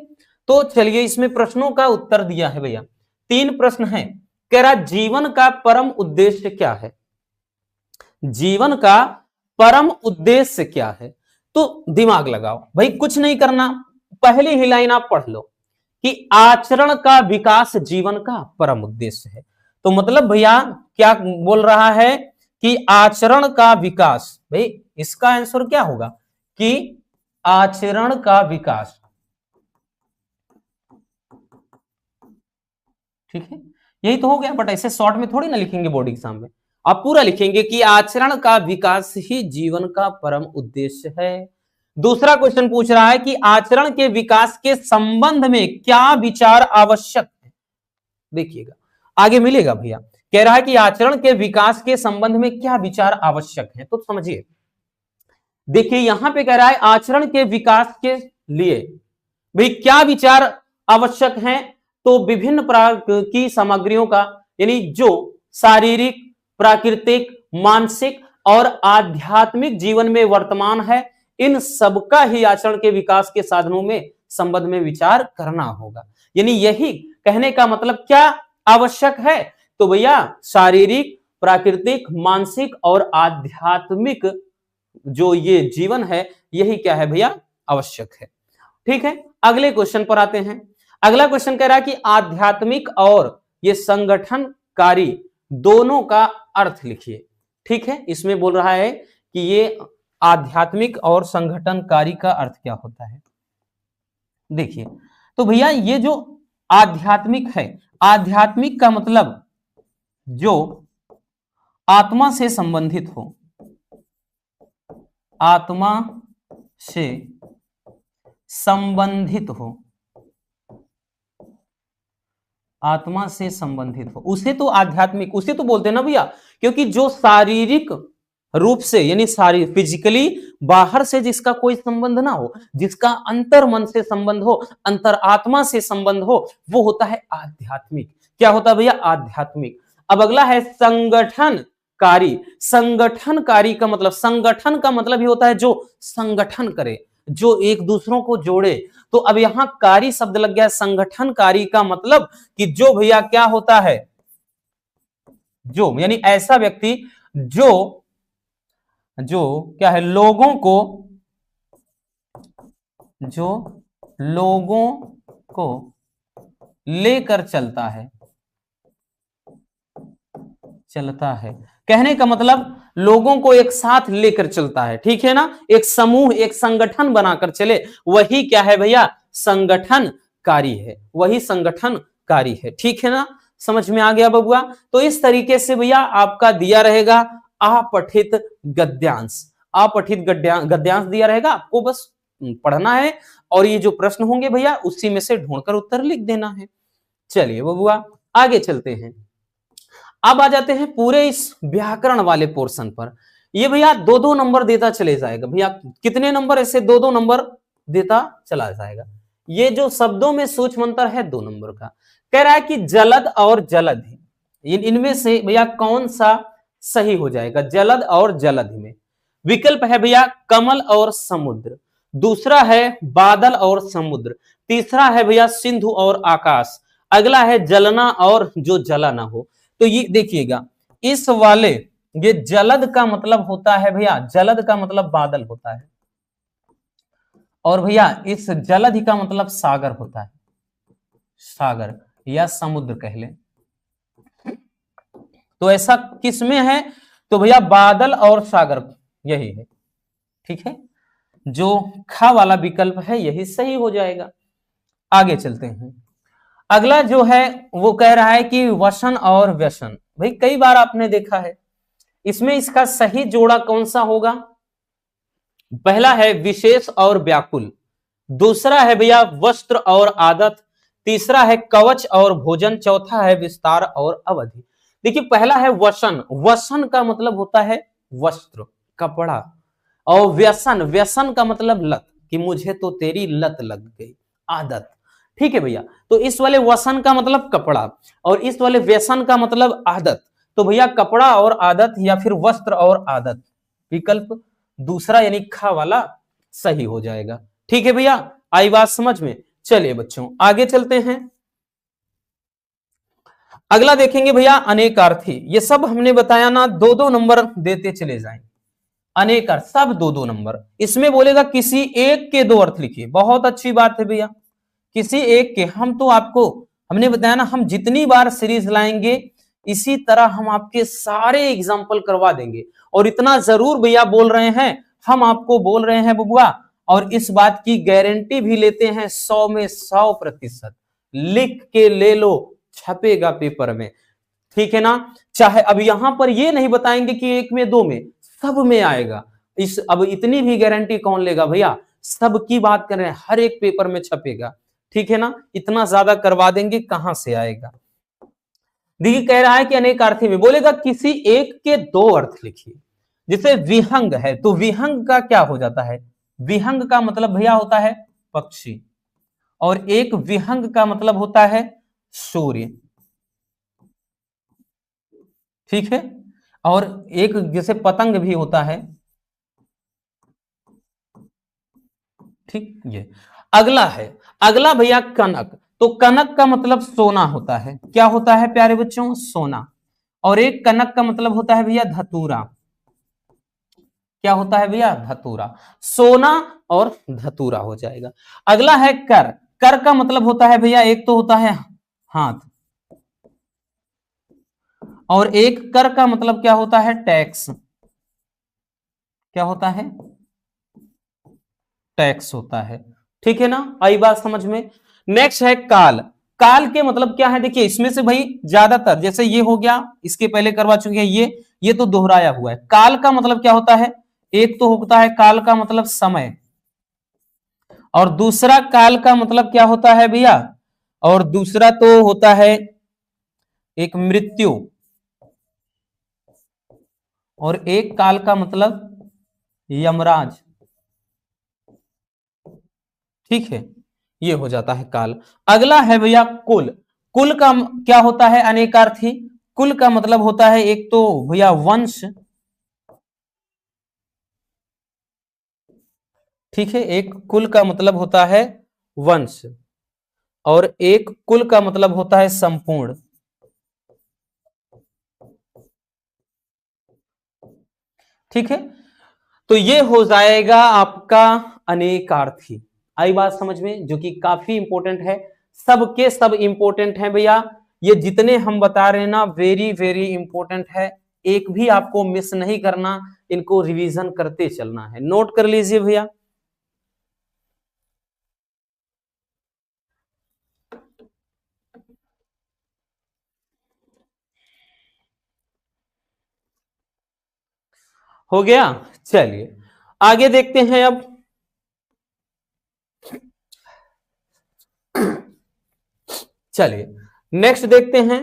तो चलिए इसमें प्रश्नों का उत्तर दिया है भैया। 3 प्रश्न है। कह रहा जीवन का परम उद्देश्य क्या है? जीवन का परम उद्देश्य क्या है? तो दिमाग लगाओ भाई, कुछ नहीं करना, पहली ही लाइन आप पढ़ लो कि आचरण का विकास जीवन का परम उद्देश्य है। तो मतलब भैया क्या बोल रहा है कि आचरण का विकास, भाई इसका आंसर क्या होगा कि आचरण का विकास। ठीक है, यही तो हो गया, बट ऐसे शॉर्ट में थोड़ी ना लिखेंगे बोर्ड एग्जाम में, आप पूरा लिखेंगे कि आचरण का विकास ही जीवन का परम उद्देश्य है। दूसरा क्वेश्चन पूछ रहा है कि आचरण के विकास के संबंध में क्या विचार आवश्यक है? देखिएगा आगे मिलेगा भैया। कह रहा है कि आचरण के विकास के संबंध में क्या विचार आवश्यक है, तो समझिए। देखिए यहां पे कह रहा है आचरण के विकास के लिए भाई क्या विचार आवश्यक हैं? तो विभिन्न प्रकार की सामग्रियों का, यानी जो शारीरिक, प्राकृतिक, मानसिक और आध्यात्मिक जीवन में वर्तमान है, इन सबका ही आचरण के विकास के साधनों में संबंध में विचार करना होगा। यानी यही कहने का मतलब क्या आवश्यक है? तो भैया शारीरिक, प्राकृतिक, मानसिक और आध्यात्मिक जो ये जीवन है, यही क्या है भैया? आवश्यक है। ठीक है, अगले क्वेश्चन पर आते हैं। अगला क्वेश्चन कह रहा है कि आध्यात्मिक और ये संगठनकारी दोनों का अर्थ लिखिए। ठीक है, इसमें बोल रहा है कि ये आध्यात्मिक और संगठनकारी का अर्थ क्या होता है। देखिए तो भैया ये जो आध्यात्मिक है, आध्यात्मिक का मतलब जो आत्मा से संबंधित हो, आत्मा से संबंधित हो, आत्मा से संबंधित हो, उसे तो आध्यात्मिक, उसे तो बोलते हैं ना भैया, क्योंकि जो शारीरिक रूप से यानी सारी फिजिकली बाहर से जिसका कोई संबंध ना हो, जिसका अंतर मन से संबंध हो, अंतर आत्मा से संबंध हो, वो होता है आध्यात्मिक। क्या होता है भैया? आध्यात्मिक। अब अगला है संगठन कारी, संगठनकारी का मतलब, संगठन का मतलब ही होता है जो संगठन करे, जो एक दूसरों को जोड़े। तो अब यहां कारी शब्द लग गया, संगठनकारी का मतलब कि जो भैया क्या होता है, जो यानी ऐसा व्यक्ति जो जो क्या है, जो लोगों को लेकर चलता है। कहने का मतलब लोगों को एक साथ लेकर चलता है, ठीक है ना, एक समूह, एक संगठन बनाकर चले, वही क्या है भैया, संगठनकारी है, वही संगठनकारी है, ठीक है ना, समझ में आ गया बबुआ। तो इस तरीके से भैया आपका दिया रहेगा अपठित गद्यांश, अपठित गद्यांश दिया रहेगा, आपको बस पढ़ना है और ये जो प्रश्न होंगे भैया उसी में से ढूंढकर उत्तर लिख देना है। चलिए बबुआ आगे चलते हैं। अब आ जाते हैं पूरे इस व्याकरण वाले पोर्शन पर। ये भैया 2-2 नंबर देता चले जाएगा भैया, कितने नंबर, ऐसे 2-2 नंबर देता चला जाएगा। ये जो शब्दों में सूक्ष्म अंतर है 2 नंबर का, कह रहा है कि जलद और जलधि, इनमें से भैया कौन सा सही हो जाएगा, जलद और जलधि में। विकल्प है भैया कमल और समुद्र, दूसरा है बादल और समुद्र, तीसरा है भैया सिंधु और आकाश, अगला है जलना और जो जला ना हो। तो ये देखिएगा इस वाले, ये जलद का मतलब होता है भैया, जलद का मतलब बादल होता है, और भैया इस जलधि का मतलब सागर होता है, सागर या समुद्र कह ले। तो ऐसा किसमें है, तो भैया बादल और सागर यही है, ठीक है, जो खा वाला विकल्प है यही सही हो जाएगा। आगे चलते हैं। अगला जो है वो कह रहा है कि वसन और व्यसन। भाई कई बार आपने देखा है, इसमें इसका सही जोड़ा कौन सा होगा, पहला है विशेष और व्याकुल, दूसरा है भैया वस्त्र और आदत, तीसरा है कवच और भोजन, चौथा है विस्तार और अवधि। देखिए पहला है वसन, वसन का मतलब होता है वस्त्र, कपड़ा, और व्यसन, व्यसन का मतलब लत, कि मुझे तो तेरी लत लग गई, आदत, ठीक है भैया। तो इस वाले वसन का मतलब कपड़ा और इस वाले व्यसन का मतलब आदत, तो भैया कपड़ा और आदत या फिर वस्त्र और आदत, विकल्प दूसरा यानी खा वाला सही हो जाएगा, ठीक है भैया, आई बात समझ में। चलिए बच्चों आगे चलते हैं। अगला देखेंगे भैया अनेकार्थी, ये सब हमने बताया ना 2-2 नंबर देते चले जाएं, अनेक अर्थ सब 2-2 नंबर। इसमें बोलेगा किसी एक के 2 अर्थ लिखिए, बहुत अच्छी बात है भैया, किसी एक के, हम तो आपको हमने बताया ना, हम जितनी बार सीरीज लाएंगे इसी तरह हम आपके सारे एग्जाम्पल करवा देंगे, और इतना जरूर भैया बोल रहे हैं, हम आपको बोल रहे हैं बबुआ, और इस बात की गारंटी भी लेते हैं 100 में 100%, लिख के ले लो, छपेगा पेपर में, ठीक है ना। चाहे अब यहां पर ये नहीं बताएंगे कि 1 में 2 में, सब में आएगा, इस अब इतनी भी गारंटी कौन लेगा भैया, सब की बात कर रहे हैं, हर एक पेपर में छपेगा, ठीक है ना, इतना ज्यादा करवा देंगे, कहां से आएगा। देखिए कह रहा है कि अनेकार्थी में बोलेगा किसी एक के 2 अर्थ लिखिए, जैसे विहंग है तो विहंग का क्या हो जाता है, विहंग का मतलब भैया होता है पक्षी, और एक विहंग का मतलब होता है सूर्य, ठीक है, और एक जैसे पतंग भी होता है, ठीक। ये अगला है, अगला भैया कनक, तो कनक का मतलब सोना होता है, क्या होता है प्यारे बच्चों, सोना, और एक कनक का मतलब होता है भैया धतूरा, क्या होता है भैया, धतूरा, सोना और धतूरा हो जाएगा। अगला है कर, कर का मतलब होता है भैया, एक तो होता है हाथ, और एक कर का मतलब क्या होता है, टैक्स, क्या होता है, टैक्स होता है, ठीक है ना, आई बात समझ में। नेक्स्ट है काल, काल के मतलब क्या है, देखिए इसमें से भाई ज्यादातर, जैसे ये हो गया, इसके पहले करवा चुके हैं, ये तो दोहराया हुआ है। काल का मतलब क्या होता है, एक तो होता है काल का मतलब समय, और दूसरा काल का मतलब क्या होता है भैया, और दूसरा तो होता है एक मृत्यु, और एक काल का मतलब यमराज, ठीक है, ये हो जाता है काल। अगला है भैया कुल, कुल का क्या होता है, अनेकार्थी, कुल का मतलब होता है एक तो भैया वंश, ठीक है, एक कुल का मतलब होता है वंश, और एक कुल का मतलब होता है संपूर्ण। ठीक है, तो ये हो जाएगा आपका अनेकार्थी। आई बात समझ में, जो कि काफी इंपॉर्टेंट है, सबके सब इंपॉर्टेंट है भैया। ये जितने हम बता रहे हैं ना, वेरी वेरी इंपॉर्टेंट है, एक भी आपको मिस नहीं करना, इनको रिवीजन करते चलना है। नोट कर लीजिए भैया। हो गया, चलिए आगे देखते हैं अब। चलिए नेक्स्ट देखते हैं।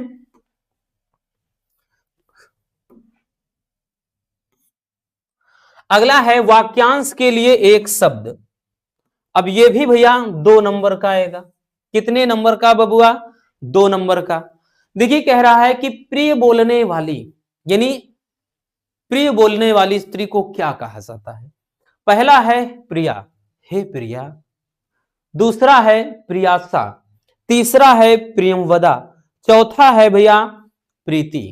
अगला है वाक्यांश के लिए एक शब्द। अब ये भी भैया 2 नंबर का आएगा। कितने नंबर का बबुआ? 2 नंबर का। देखिए कह रहा है कि प्रिय बोलने वाली, यानी प्रिय बोलने वाली स्त्री को क्या कहा जाता है? पहला है प्रिया, हे प्रिया। दूसरा है प्रियासा। तीसरा है प्रियमवदा। चौथा है भैया प्रीति।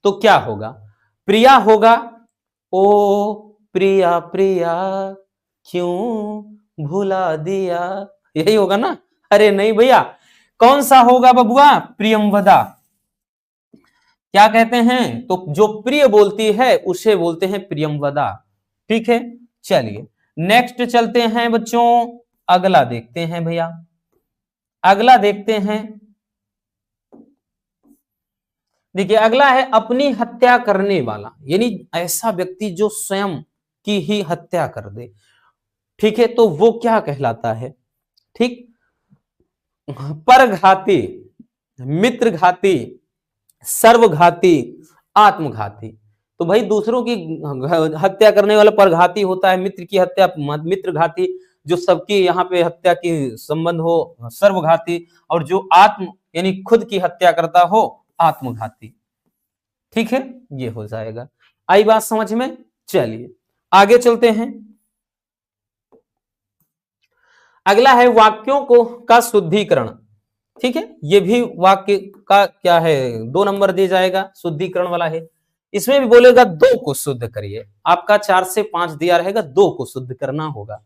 तो क्या होगा? प्रिया होगा, ओ प्रिया प्रिया क्यों भुला दिया, यही होगा ना? अरे नहीं भैया, कौन सा होगा बबुआ? प्रियमवदा। क्या कहते हैं? तो जो प्रिय बोलती है उसे बोलते हैं प्रियमवदा। ठीक है, चलिए नेक्स्ट चलते हैं बच्चों, अगला देखते हैं भैया। अगला देखते हैं, देखिए अगला है अपनी हत्या करने वाला, यानी ऐसा व्यक्ति जो स्वयं की ही हत्या कर दे। ठीक है, तो वो क्या कहलाता है? ठीक, परघाती, मित्रघाती, सर्वघाती, आत्मघाती। तो भाई दूसरों की हत्या करने वाला परघाती होता है, मित्र की हत्या मित्रघाती, जो सबकी यहाँ पे हत्या की संबंध हो सर्वघाती, और जो आत्म यानी खुद की हत्या करता हो आत्मघाती। ठीक है, ये हो जाएगा। आई बात समझ में? चलिए आगे चलते हैं। अगला है वाक्यों को का शुद्धिकरण। ठीक है, ये भी वाक्य का क्या है, 2 नंबर दिया जाएगा, शुद्धिकरण वाला है। इसमें भी बोलेगा 2 को शुद्ध करिए, आपका 4 से 5 दिया रहेगा, 2 को शुद्ध करना होगा।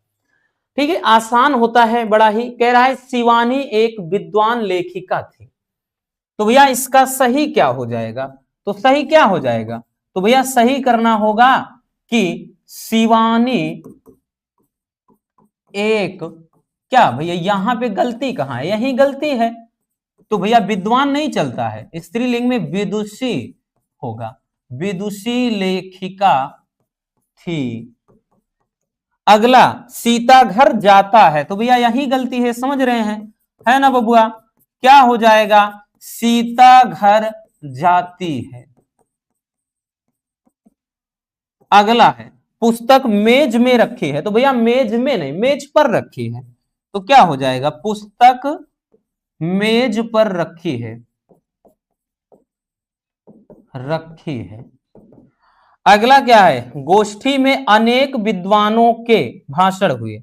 ठीक है, आसान होता है बड़ा ही। कह रहा है शिवानी एक विद्वान लेखिका थी। तो भैया इसका सही क्या हो जाएगा? तो सही क्या हो जाएगा? तो भैया सही करना होगा कि शिवानी एक, क्या भैया यहां पे गलती कहां है? यही गलती है। तो भैया विद्वान नहीं चलता है, स्त्रीलिंग में विदुषी होगा, विदुषी लेखिका थी। अगला सीता घर जाता है, तो भैया यही गलती है, समझ रहे हैं, है ना बबुआ? क्या हो जाएगा? सीता घर जाती है। अगला है पुस्तक मेज में रखी है, तो भैया मेज में नहीं, मेज पर रखी है। तो क्या हो जाएगा? पुस्तक मेज पर रखी है, रखी है। अगला क्या है? गोष्ठी में अनेक विद्वानों के भाषण हुए।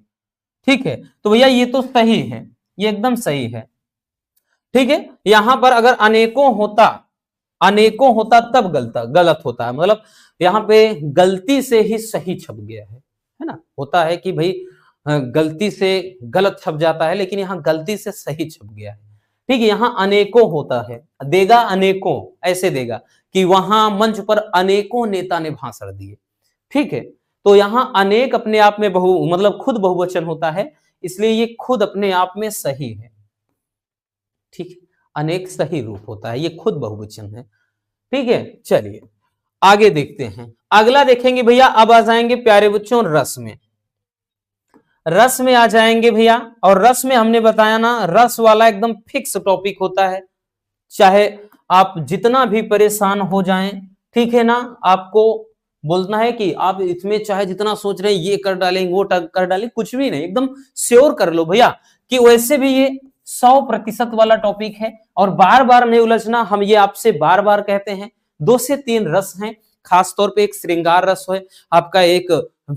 ठीक है, तो भैया ये तो सही है, ये एकदम सही है। ठीक है, यहां पर अगर अनेकों होता, अनेकों होता तब गलत होता है, मतलब यहां पे गलती से ही सही छप गया है ना? होता है कि भाई गलती से गलत छप जाता है, लेकिन यहां गलती से सही छप गया है। ठीक है, यहां अनेकों होता है, देगा अनेकों, ऐसे देगा कि वहां मंच पर अनेकों नेता ने भाषण दिए। ठीक है, तो यहां अनेक अपने आप में मतलब खुद बहुवचन होता है, इसलिए ये खुद अपने आप में सही है। ठीक है, अनेक सही रूप होता है, ये खुद बहुवचन है। ठीक है, चलिए आगे देखते हैं। अगला देखेंगे भैया, अब आ जाएंगे प्यारे बच्चों रस में। रस में आ जाएंगे भैया, और रस में हमने बताया ना, रस वाला एकदम फिक्स टॉपिक होता है, चाहे आप जितना भी परेशान हो जाएं, ठीक है ना, आपको बोलना है कि आप इसमें चाहे जितना सोच रहे हैं ये कर डालेंगे वो कर डालेंगे, कुछ भी नहीं, एकदम श्योर कर लो भैया कि वैसे भी ये 100% वाला टॉपिक है, और बार बार नहीं उलझना, हम ये आपसे बार बार कहते हैं 2 से 3 रस हैं, खास तौर पे एक श्रृंगार रस है, आपका एक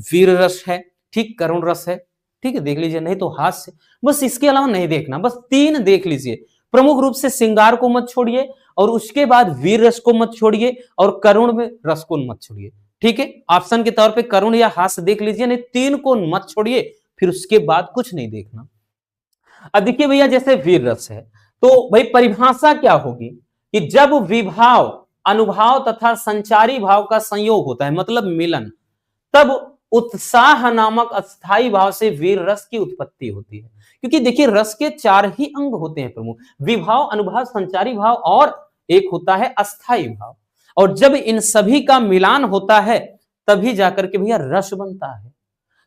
वीर रस है, ठीक, करुण रस है, ठीक है, देख लीजिए, नहीं तो हास्य, बस इसके अलावा नहीं देखना, बस 3 देख लीजिए। प्रमुख रूप से श्रृंगार को मत छोड़िए, और उसके बाद वीर रस को मत छोड़िए, और करुण में रस को मत छोड़िए, ठीक है। ऑप्शन के तौर पे करुण या हास्य देख लीजिए, नहीं 3 को मत छोड़िए, फिर उसके बाद कुछ नहीं देखना। अब देखिए भैया, जैसे वीर रस है, तो भाई परिभाषा क्या होगी कि जब विभाव, अनुभाव तथा संचारी भाव का संयोग होता है, मतलब मिलन, तब उत्साह नामक अस्थाई भाव से वीर रस की उत्पत्ति होती है। क्योंकि देखिए, रस के 4 ही अंग होते हैं प्रमुख, विभाव, अनुभाव, संचारी भाव और एक होता है अस्थाई भाव, और जब इन सभी का मिलान होता है तभी जाकर के भैया रस बनता है।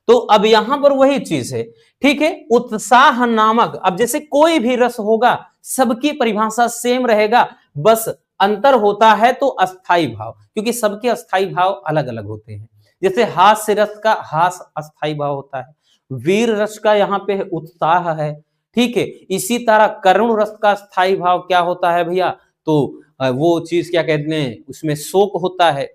तो अब यहां पर वही चीज है, ठीक है, उत्साह नामक, अब जैसे कोई भी रस होगा सबकी परिभाषा सेम रहेगा, बस अंतर होता है तो अस्थाई भाव, क्योंकि सबके अस्थाई भाव अलग अलग होते हैं। जैसे हास्य रस का हास अस्थाई भाव होता है, वीर रस का यहाँ पे उत्साह है, ठीक है। इसी तरह करुण रस का स्थायी भाव क्या होता है भैया, तो वो चीज क्या कहते हैं, उसमें शोक होता है,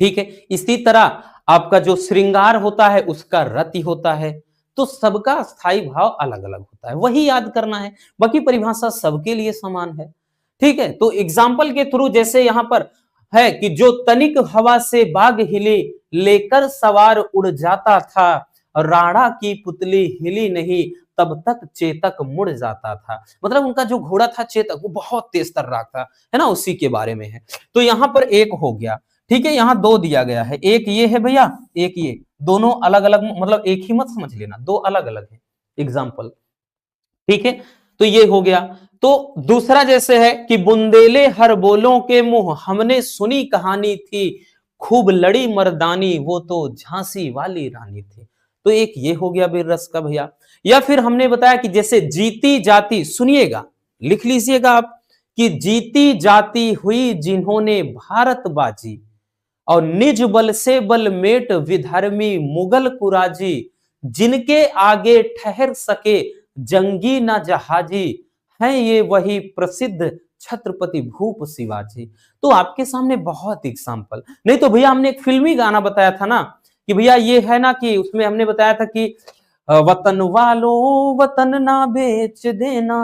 ठीक है। इसी तरह आपका जो श्रृंगार होता है उसका रति होता है, तो सबका स्थायी भाव अलग अलग होता है, वही याद करना है, बाकी परिभाषा सबके लिए समान है, ठीक है। तो एग्जाम्पल के थ्रू जैसे यहां पर है कि जो तनिक हवा से बाग हिले, लेकर सवार उड़ जाता था, राणा की पुतली हिली नहीं, तब तक चेतक मुड़ जाता था। मतलब उनका जो घोड़ा था चेतक, वो बहुत तेज तर्राक था, है ना, उसी के बारे में है। तो यहां पर एक हो गया, ठीक है, यहाँ 2 दिया गया है, एक ये है भैया, एक ये, दोनों अलग अलग, मतलब एक ही मत समझ लेना, 2 अलग अलग है एग्जाम्पल, ठीक है। तो ये हो गया। तो दूसरा जैसे है कि बुंदेले हर बोलों के मुंह, हमने सुनी कहानी थी, खूब लड़ी मर्दानी, वो तो झांसी वाली रानी थी। तो एक ये हो गया वीर रस का भैया। या फिर हमने बताया कि जैसे जीती जाती, सुनिएगा, लिख लीजिएगा आप, कि जीती जाती हुई जिन्होंने भारत बाजी, और निज बल से बल मेट विधर्मी मुगल कुराजी, जिनके आगे ठहर सके जंगी न जहाजी, हैं ये वही प्रसिद्ध छत्रपति भूप शिवाजी। तो आपके सामने बहुत एग्जाम्पल, नहीं तो भैया हमने एक फिल्मी गाना बताया था ना, कि भैया ये है ना, कि उसमें हमने बताया था कि वतन वालों वतन ना बेच देना,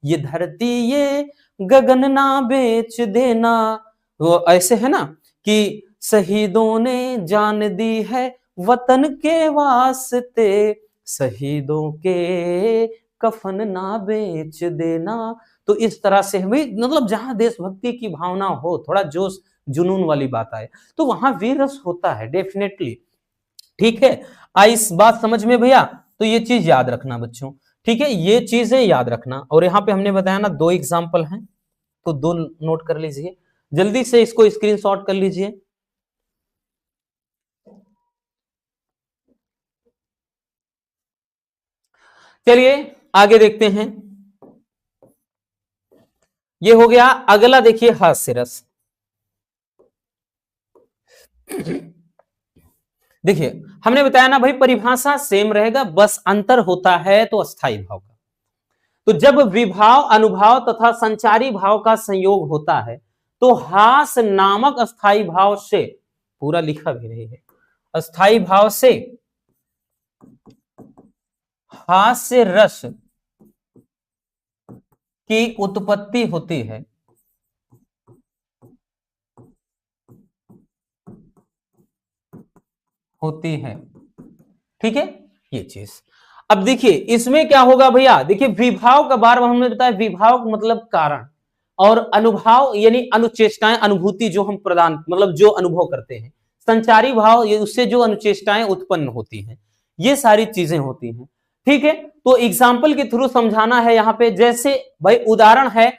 ये धरती ये गगन ना बेच देना, वो ऐसे है ना, कि शहीदों ने जान दी है वतन के वास्ते, शहीदों के कफन ना बेच देना। तो इस तरह से हमें, मतलब जहां देशभक्ति की भावना हो, थोड़ा जोश जुनून वाली बात आए, तो वहां वीर रस होता है डेफिनेटली, ठीक है। आई इस बात समझ में भैया, तो ये चीज याद रखना बच्चों, ठीक है, ये चीजें याद रखना। और यहाँ पे हमने बताया ना 2 एग्जाम्पल हैं, तो 2 नोट कर लीजिए, जल्दी से इसको स्क्रीनशॉट कर लीजिए। चलिए आगे देखते हैं। ये हो गया। अगला देखिए हास्य रस। देखिए हमने बताया ना भाई, परिभाषा सेम रहेगा, बस अंतर होता है तो अस्थाई भाव का। तो जब विभाव, अनुभाव तथा संचारी भाव का संयोग होता है, तो हास नामक अस्थाई भाव से, पूरा लिखा भी नहीं है, अस्थाई भाव से हास्य रस की उत्पत्ति होती है। ठीक है, ये चीज। अब देखिए इसमें क्या होगा भैया, देखिए विभाव का बार बार हमने बताया, विभाव मतलब कारण, और अनुभाव यानी अनुचेष्टाएं, अनुभूति जो हम प्रदान, मतलब जो अनुभव करते हैं। संचारी भाव, ये उससे जो अनुचेष्टाएं उत्पन्न होती हैं, ये सारी चीजें होती हैं, ठीक है। तो एग्जाम्पल के थ्रू समझाना है यहाँ पे। जैसे भाई उदाहरण है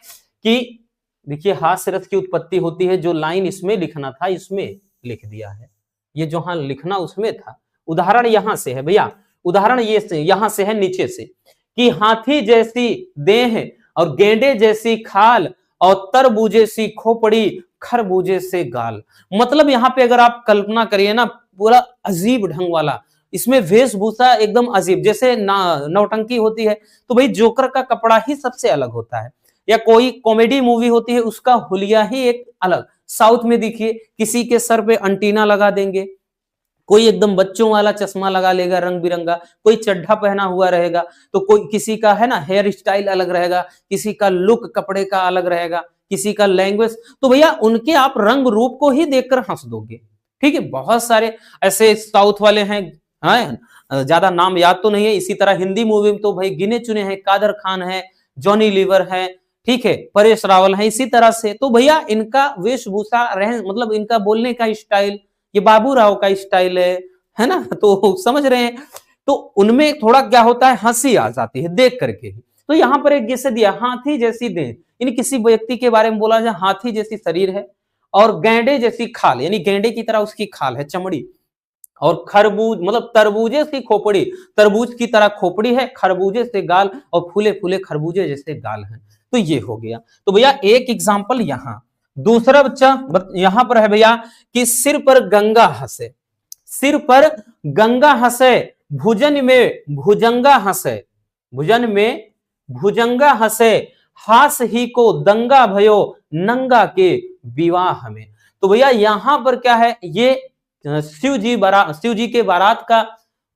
कि देखिए हास्य रस की उत्पत्ति होती है, जो लाइन इसमें लिखना था इसमें लिख दिया है, ये जो हाँ लिखना उसमें था। उदाहरण यहां से है भैया, उदाहरण ये से यहां से है नीचे से, कि हाथी जैसी देह और गेंडे जैसी खाल और तरबूजे सी खोपड़ी खरबूजे से गाल। मतलब यहाँ पे अगर आप कल्पना करिए ना, पूरा अजीब ढंग वाला, इसमें वेशभूषा एकदम अजीब, जैसे नौटंकी होती है तो भाई जोकर का कपड़ा ही सबसे अलग होता है, या कोई कॉमेडी मूवी होती है उसका हुलिया ही एक अलग, साउथ में देखिए किसी के सर पे अंटीना लगा देंगे, कोई एकदम बच्चों वाला चश्मा लगा लेगा रंग बिरंगा, कोई चड्ढा पहना हुआ रहेगा, तो कोई किसी का है ना हेयर स्टाइल अलग रहेगा, किसी का लुक कपड़े का अलग रहेगा, किसी का लैंग्वेज, तो भैया उनके आप रंग रूप को ही देखकर हंस दोगे। ठीक है, बहुत सारे ऐसे साउथ वाले हैं, ज्यादा नाम याद तो नहीं है। इसी तरह हिंदी मूवी में तो भाई गिने चुने हैं, कादर खान है, जॉनी लीवर है, ठीक है, परेश रावल है। इसी तरह से तो भैया इनका वेशभूषा मतलब इनका बोलने का स्टाइल, ये बाबू राव का स्टाइल है ना, तो समझ रहे हैं। तो उनमें थोड़ा क्या होता है, हंसी आ जाती है देख करके ही। तो यहां पर एक जैसे दिया, हाथी जैसी देह, यानी किसी व्यक्ति के बारे में बोला जाए हाथी जैसी शरीर है, और गैंडे जैसी खाल, यानी गैंडे की तरह उसकी खाल है, चमड़ी, और खरबूज मतलब तरबूजे से खोपड़ी, तरबूज की तरह खोपड़ी है, खरबूजे से गाल, और फूले फूले खरबूजे जैसे गाल हैं। तो ये हो गया। तो भैया एक एग्जाम्पल यहां। दूसरा बच्चा यहां पर है भैया कि सिर पर गंगा हंसे, सिर पर गंगा हंसे, भुजन में भुजंगा हंसे, भुजन में भुजंगा हंसे, हास ही को दंगा भयो नंगा के विवाह में। तो भैया यहां पर क्या है, ये शिव जी के बारात का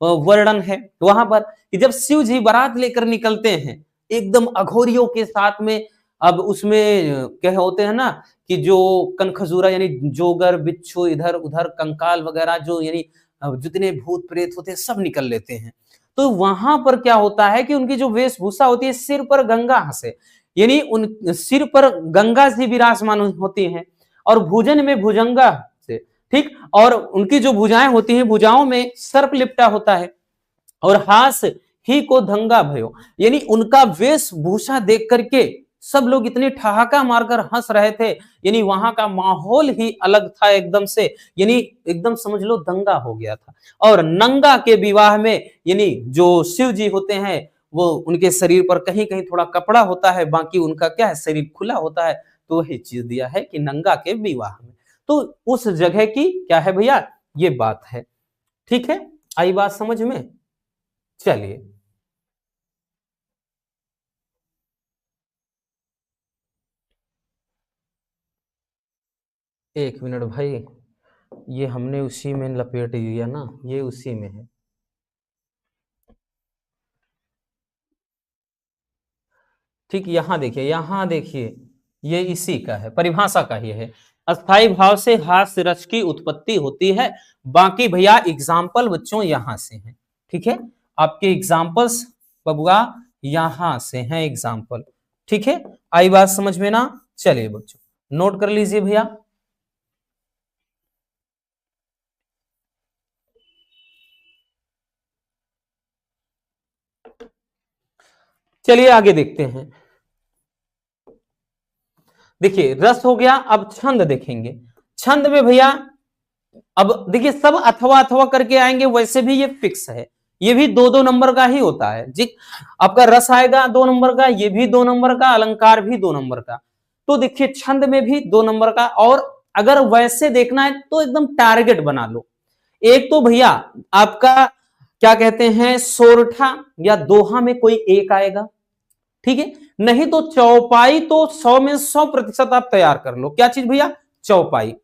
वर्णन है वहां पर, कि जब शिव जी बारात लेकर निकलते हैं एकदम अघोरियों के साथ में। अब उसमें क्या होते हैं ना कि जो कनखजूरा यानी जोगर बिच्छू इधर उधर कंकाल वगैरह जो यानी जितने भूत प्रेत होते हैं सब निकल लेते हैं। तो वहां पर क्या होता है कि उनकी जो वेशभूषा होती है, सिर पर गंगा हंसे, यानी उन सिर पर गंगा जी विराजमान होती हैं, और भुजन में भुजंगा से, ठीक, और उनकी जो भुजाएं होती हैं, भुजाओं में सर्प लिपटा होता है, और हास ही को धंगा भयो, यानी उनका वेशभूषा देख करके सब लोग इतने ठहाका मारकर हंस रहे थे, यानी वहां का माहौल ही अलग था एकदम से, यानी एकदम समझ लो दंगा हो गया था। और नंगा के विवाह में, यानी जो शिव जी होते हैं वो उनके शरीर पर कहीं कहीं थोड़ा कपड़ा होता है, बाकी उनका क्या है शरीर खुला होता है। तो वही चीज दिया है कि नंगा के विवाह में, तो उस जगह की क्या है भैया ये बात है। ठीक है, आई बात समझ में। चलिए एक मिनट भाई, ये हमने उसी में लपेट दिया ना, ये उसी में है। ठीक, यहां देखिए ये इसी का है, परिभाषा का ही है। अस्थाई भाव से हास्य रस की उत्पत्ति होती है। बाकी भैया एग्जाम्पल बच्चों यहां से हैं। ठीक है, आपके एग्जाम्पल्स बबुआ यहां से हैं एग्जाम्पल। ठीक है, आई बात समझ में ना। चलिए बच्चों नोट कर लीजिए भैया। चलिए आगे देखते हैं। देखिए रस हो गया, अब छंद देखेंगे। छंद में भैया अब देखिए सब अथवा अथवा करके आएंगे, वैसे भी ये फिक्स है, ये भी दो दो नंबर का ही होता है जी। आपका रस आएगा 2 नंबर का, ये भी 2 नंबर का, अलंकार भी 2 नंबर का। तो देखिए छंद में भी 2 नंबर का, और अगर वैसे देखना है तो एकदम टारगेट बना लो। एक तो भैया आपका क्या कहते हैं सोरठा या दोहा में कोई एक आएगा, ठीक है, नहीं तो चौपाई तो 100 में 100% आप तैयार कर लो। क्या चीज भैया, चौपाई।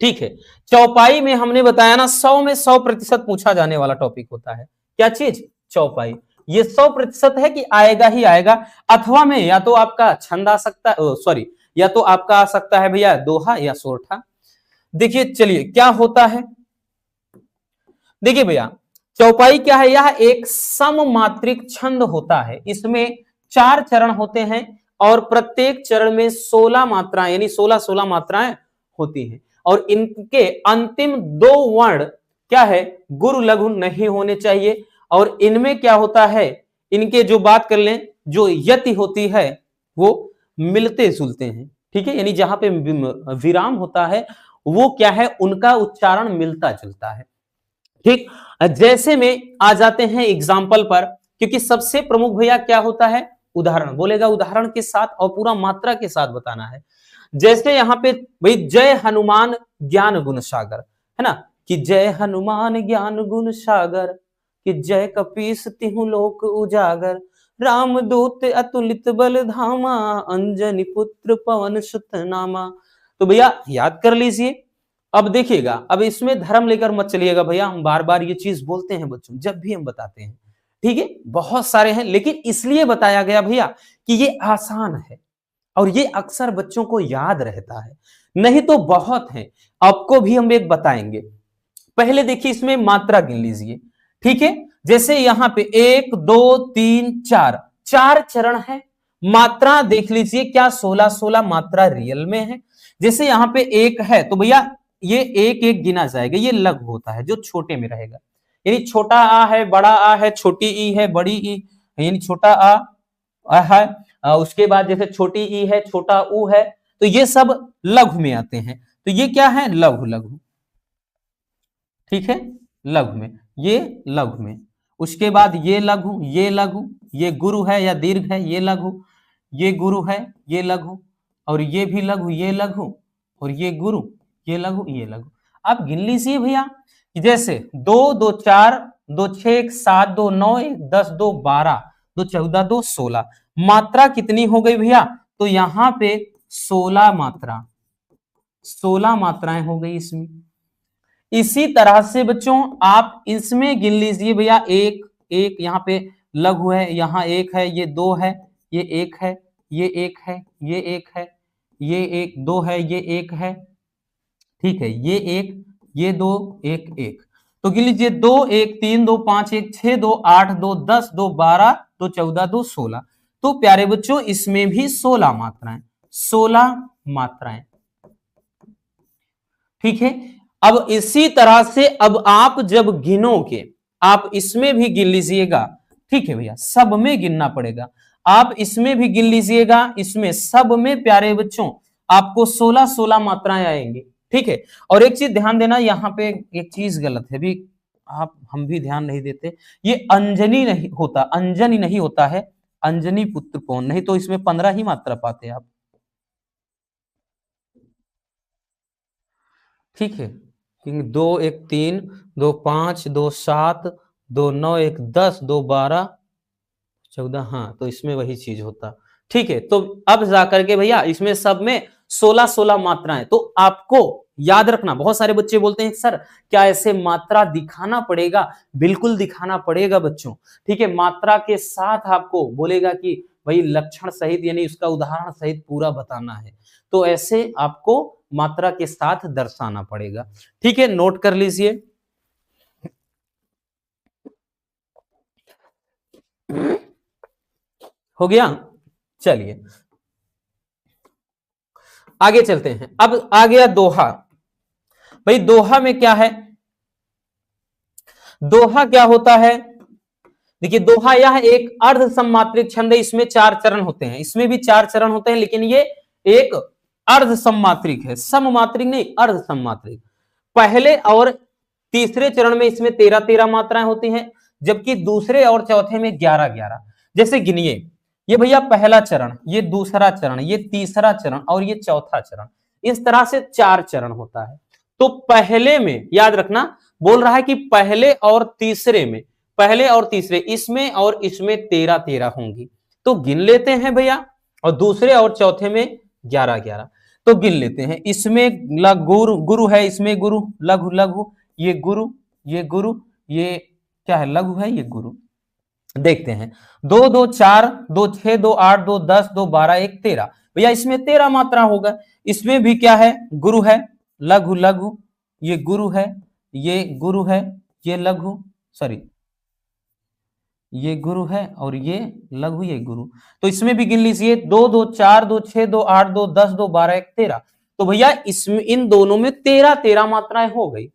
ठीक है, चौपाई में हमने बताया ना 100 में 100% पूछा जाने वाला टॉपिक होता है। क्या चीज, चौपाई। ये 100% है कि आएगा ही आएगा। अथवा में या तो आपका छंद आ सकता है, सॉरी, या तो आपका आ सकता है भैया दोहा या सोरठा। देखिए चलिए क्या होता है, देखिए भैया चौपाई क्या है, यह एक सममात्रिक छंद होता है। इसमें 4 चरण होते हैं, और प्रत्येक चरण में 16 मात्राएं यानी 16 मात्राएं होती हैं, और इनके अंतिम 2 वर्ण क्या है, गुरु लघु नहीं होने चाहिए। और इनमें क्या होता है, इनके जो बात कर लें, जो यति होती है वो मिलते जुलते हैं। ठीक है, यानी जहां पे विराम होता है वो क्या है, उनका उच्चारण मिलता जुलता है। ठीक, जैसे में आ जाते हैं एग्जाम्पल पर, क्योंकि सबसे प्रमुख भैया क्या होता है, उदाहरण बोलेगा, उदाहरण के साथ और पूरा मात्रा के साथ बताना है। जैसे यहां पे भाई जय हनुमान ज्ञान गुण सागर, है ना, कि जय हनुमान ज्ञान गुण सागर, कि जय कपीस तिहु लोक उजागर, रामदूत अतुलित बल धामा, अंजनी पुत्र पवन सुत नामा। तो भैया याद कर लीजिए। अब देखिएगा, अब इसमें धर्म लेकर मत चलिएगा भैया, हम बार बार ये चीज बोलते हैं बच्चों जब भी हम बताते हैं, ठीक है। बहुत सारे हैं, लेकिन इसलिए बताया गया भैया कि ये आसान है और ये अक्सर बच्चों को याद रहता है, नहीं तो बहुत है। आपको भी हम एक बताएंगे। पहले देखिए इसमें मात्रा गिन लीजिए, ठीक है। जैसे यहां पे 1 2 3 4 4 चरण है। मात्रा देख लीजिए, क्या 16 मात्रा रियल में है। जैसे यहां पे 1 है तो भैया ये 1 1 गिना जाएगा, ये लघु होता है जो छोटे में रहेगा। यानी छोटा आ है, बड़ा आ है, छोटी ई है, बड़ी ई, यानी छोटा आ है। उसके बाद जैसे छोटी ई है, छोटा ऊ है, तो ये सब लघु में आते हैं। तो ये क्या है, लघु लघु, ठीक है, लघु में, ये लघु में। उसके बाद ये लघु, ये लघु, ये गुरु है या दीर्घ है, ये लघु, ये गुरु है, ये लघु, और ये भी लघु, ये लघु, और ये गुरु, ये लघु, ये लघु। आप गिन लीजिए भैया, जैसे 2 2 4 2 6 1 7 2 9 1 10 2 12 2 14 2 16 मात्रा कितनी हो गई भैया, तो यहां पे 16 मात्रा, 16 मात्राएं हो गई इसमें। इसी तरह से बच्चों आप इसमें गिन लीजिए भैया, एक एक यहाँ पे लघु है, यहाँ 1 है, ये 2 है, ये 1 है, ये 1 है, ये 1 है, ये 1 2 है, ये 1 है, ठीक है, ये 1, ये 2 1 1। तो गिन लीजिए 2 1 3 2 5 1 6 2 8 2 10 2 12 2 14 2 16। तो प्यारे बच्चों इसमें भी 16 मात्राएं, 16 मात्राएं, ठीक है। अब इसी तरह से अब आप जब गिनोगे, आप इसमें भी गिन लीजिएगा, ठीक है भैया, सब में गिनना पड़ेगा। आप इसमें भी गिन लीजिएगा, इसमें सब में प्यारे बच्चों आपको 16 16 मात्राएं आएंगी, ठीक है। और एक चीज ध्यान देना, यहाँ पे एक चीज गलत है भी, आप हम भी ध्यान नहीं देते, ये अंजनी नहीं होता, अंजनी नहीं होता है, अंजनी पुत्र पौन, नहीं तो इसमें 15 ही मात्रा पाते हैं आप, ठीक है। 2 1 3 2 5 2 7 2 9 1 10 2 12 14, हाँ, तो इसमें वही चीज होता, ठीक है। तो अब जाकर के भैया इसमें सब में 16 16 मात्राएं, तो आपको याद रखना। बहुत सारे बच्चे बोलते हैं सर क्या ऐसे मात्रा दिखाना पड़ेगा, बिल्कुल दिखाना पड़ेगा बच्चों, ठीक है। मात्रा के साथ आपको बोलेगा कि भाई लक्षण सहित यानी उसका उदाहरण सहित पूरा बताना है, तो ऐसे आपको मात्रा के साथ दर्शाना पड़ेगा, ठीक है। नोट कर लीजिए। हो गया, चलिए आगे चलते हैं। अब आ गया दोहा। भाई दोहा में क्या है, दोहा क्या होता है, देखिए दोहा यह एक अर्ध सम्मात्रिक छंद है, इसमें 4 चरण होते हैं, इसमें भी 4 चरण होते हैं, लेकिन ये एक अर्ध सम्मात्रिक है, सममात्रिक नहीं, अर्ध सम्मात्रिक। पहले और तीसरे चरण में इसमें 13 13 मात्राएं होती हैं, जबकि दूसरे और चौथे में 11 11। जैसे गिनिए, ये भैया पहला चरण, ये दूसरा चरण, ये तीसरा चरण और ये चौथा चरण, इस तरह से 4 चरण होता है। तो पहले में याद रखना, बोल रहा है कि पहले और तीसरे में, पहले और तीसरे इसमें और इसमें 13 13 होंगी, तो गिन लेते हैं भैया। और दूसरे और चौथे में 11 11, तो गिन लेते हैं। इसमें गुरु गुरु है, इसमें गुरु, लघु लघु, ये गुरु, ये गुरु, ये क्या है, लघु है, ये गुरु। देखते हैं, 2 2 4 2 6 2 8 2 10 2 12 1 13, भैया इसमें 13 मात्रा होगा। इसमें भी क्या है, गुरु है, लघु लघु, ये गुरु है, ये गुरु है, ये लघु, सॉरी ये गुरु है, और ये लघु, ये गुरु। तो इसमें भी गिन लीजिए, 2 2 4 2 6 2 8 2 10 2 12 1 13। तो भैया इसमें इन दोनों में 13 13 मात्राएं हो गई,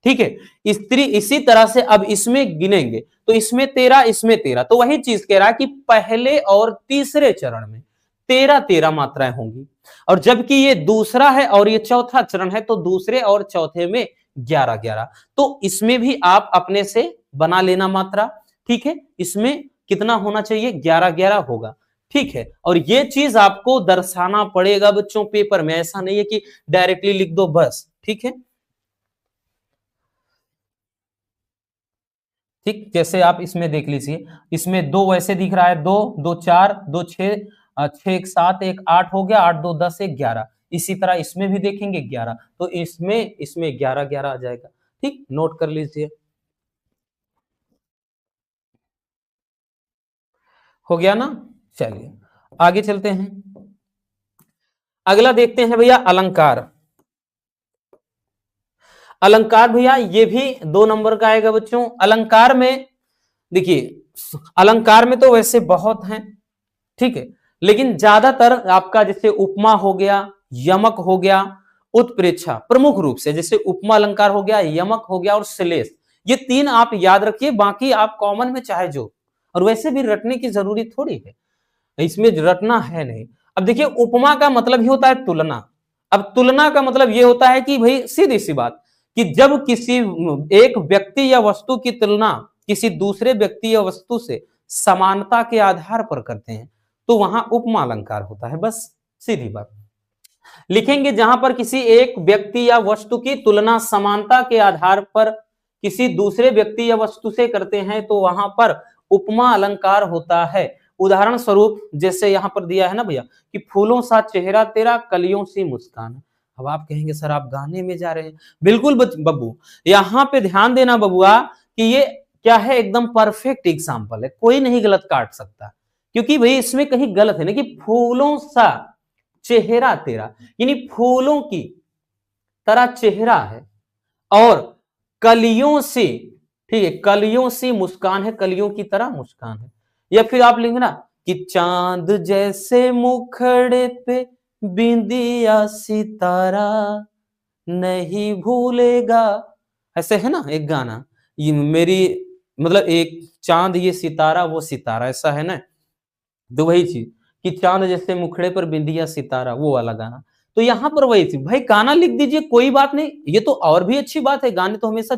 ठीक है। स्त्री इसी तरह से अब इसमें गिनेंगे, तो इसमें 13 इसमें 13, तो वही चीज कह रहा है कि पहले और तीसरे चरण में 13 13 मात्राएं होंगी, और जबकि ये दूसरा है और ये चौथा चरण है, तो दूसरे और चौथे में 11 11। तो इसमें भी आप अपने से बना लेना मात्रा, ठीक है। इसमें कितना होना चाहिए, 11 11 होगा, ठीक है। और ये चीज आपको दर्शाना पड़ेगा बच्चों पेपर में, ऐसा नहीं है कि डायरेक्टली लिख दो बस, ठीक है। ठीक, जैसे आप इसमें देख लीजिए, इसमें 2 वैसे दिख रहा है, 2 2 4 2 6 6 1 7 1 8 हो गया, 8 2 10 1 11। इसी तरह इसमें भी देखेंगे 11, तो इसमें 11 11 आ जाएगा। ठीक, नोट कर लीजिए। हो गया ना? चलिए आगे चलते हैं। अगला देखते हैं भैया अलंकार। अलंकार भैया ये भी 2 नंबर का आएगा बच्चों। अलंकार में देखिए, अलंकार में तो वैसे बहुत हैं, ठीक है, लेकिन ज्यादातर आपका जैसे उपमा हो गया, यमक हो गया, उत्प्रेक्षा, प्रमुख रूप से जैसे उपमा अलंकार हो गया, यमक हो गया और श्लेष, ये 3 आप याद रखिए, बाकी आप कॉमन में चाहे जो, और वैसे भी रटने की जरूरी थोड़ी है, इसमें रटना है नहीं। अब देखिए उपमा का मतलब ही होता है तुलना। अब तुलना का मतलब ये होता है कि भाई सीधी सी बात, कि जब किसी एक व्यक्ति या वस्तु की तुलना किसी दूसरे व्यक्ति या वस्तु से समानता के आधार पर करते हैं तो वहां उपमा अलंकार होता है, बस सीधी बात। लिखेंगे जहां पर किसी एक व्यक्ति या वस्तु की तुलना समानता के आधार पर किसी दूसरे व्यक्ति या वस्तु से करते हैं तो वहां पर उपमा अलंकार होता है। उदाहरण स्वरूप जैसे यहां पर दिया है ना भैया, कि फूलों सा चेहरा तेरा, कलियों सी मुस्कान। अब आप कहेंगे सर आप गाने में जा रहे हैं। बिल्कुल बब्बू, यहां पे ध्यान देना बबुआ कि ये क्या है, एकदम परफेक्ट एग्जाम्पल है, कोई नहीं गलत काट सकता, क्योंकि भाई इसमें कहीं गलत है ना, कि फूलों सा चेहरा तेरा, यानी फूलों की तरह चेहरा है, और कलियों से, ठीक है, कलियों से मुस्कान है, कलियों की तरह मुस्कान है। या फिर आप लिखेंगे ना कि चांद जैसे मुखड़े पे बिंदिया सितारा नहीं भूलेगा, ऐसे है ना एक गाना, ये मेरी मतलब एक चांद ये सितारा वो सितारा, ऐसा है ना, तो वही चीज कि चांद जैसे मुखड़े पर बिंदिया सितारा, वो वाला गाना। तो यहां पर वही चीज, भाई गाना लिख दीजिए कोई बात नहीं, ये तो और भी अच्छी बात है, गाने तो हमेशा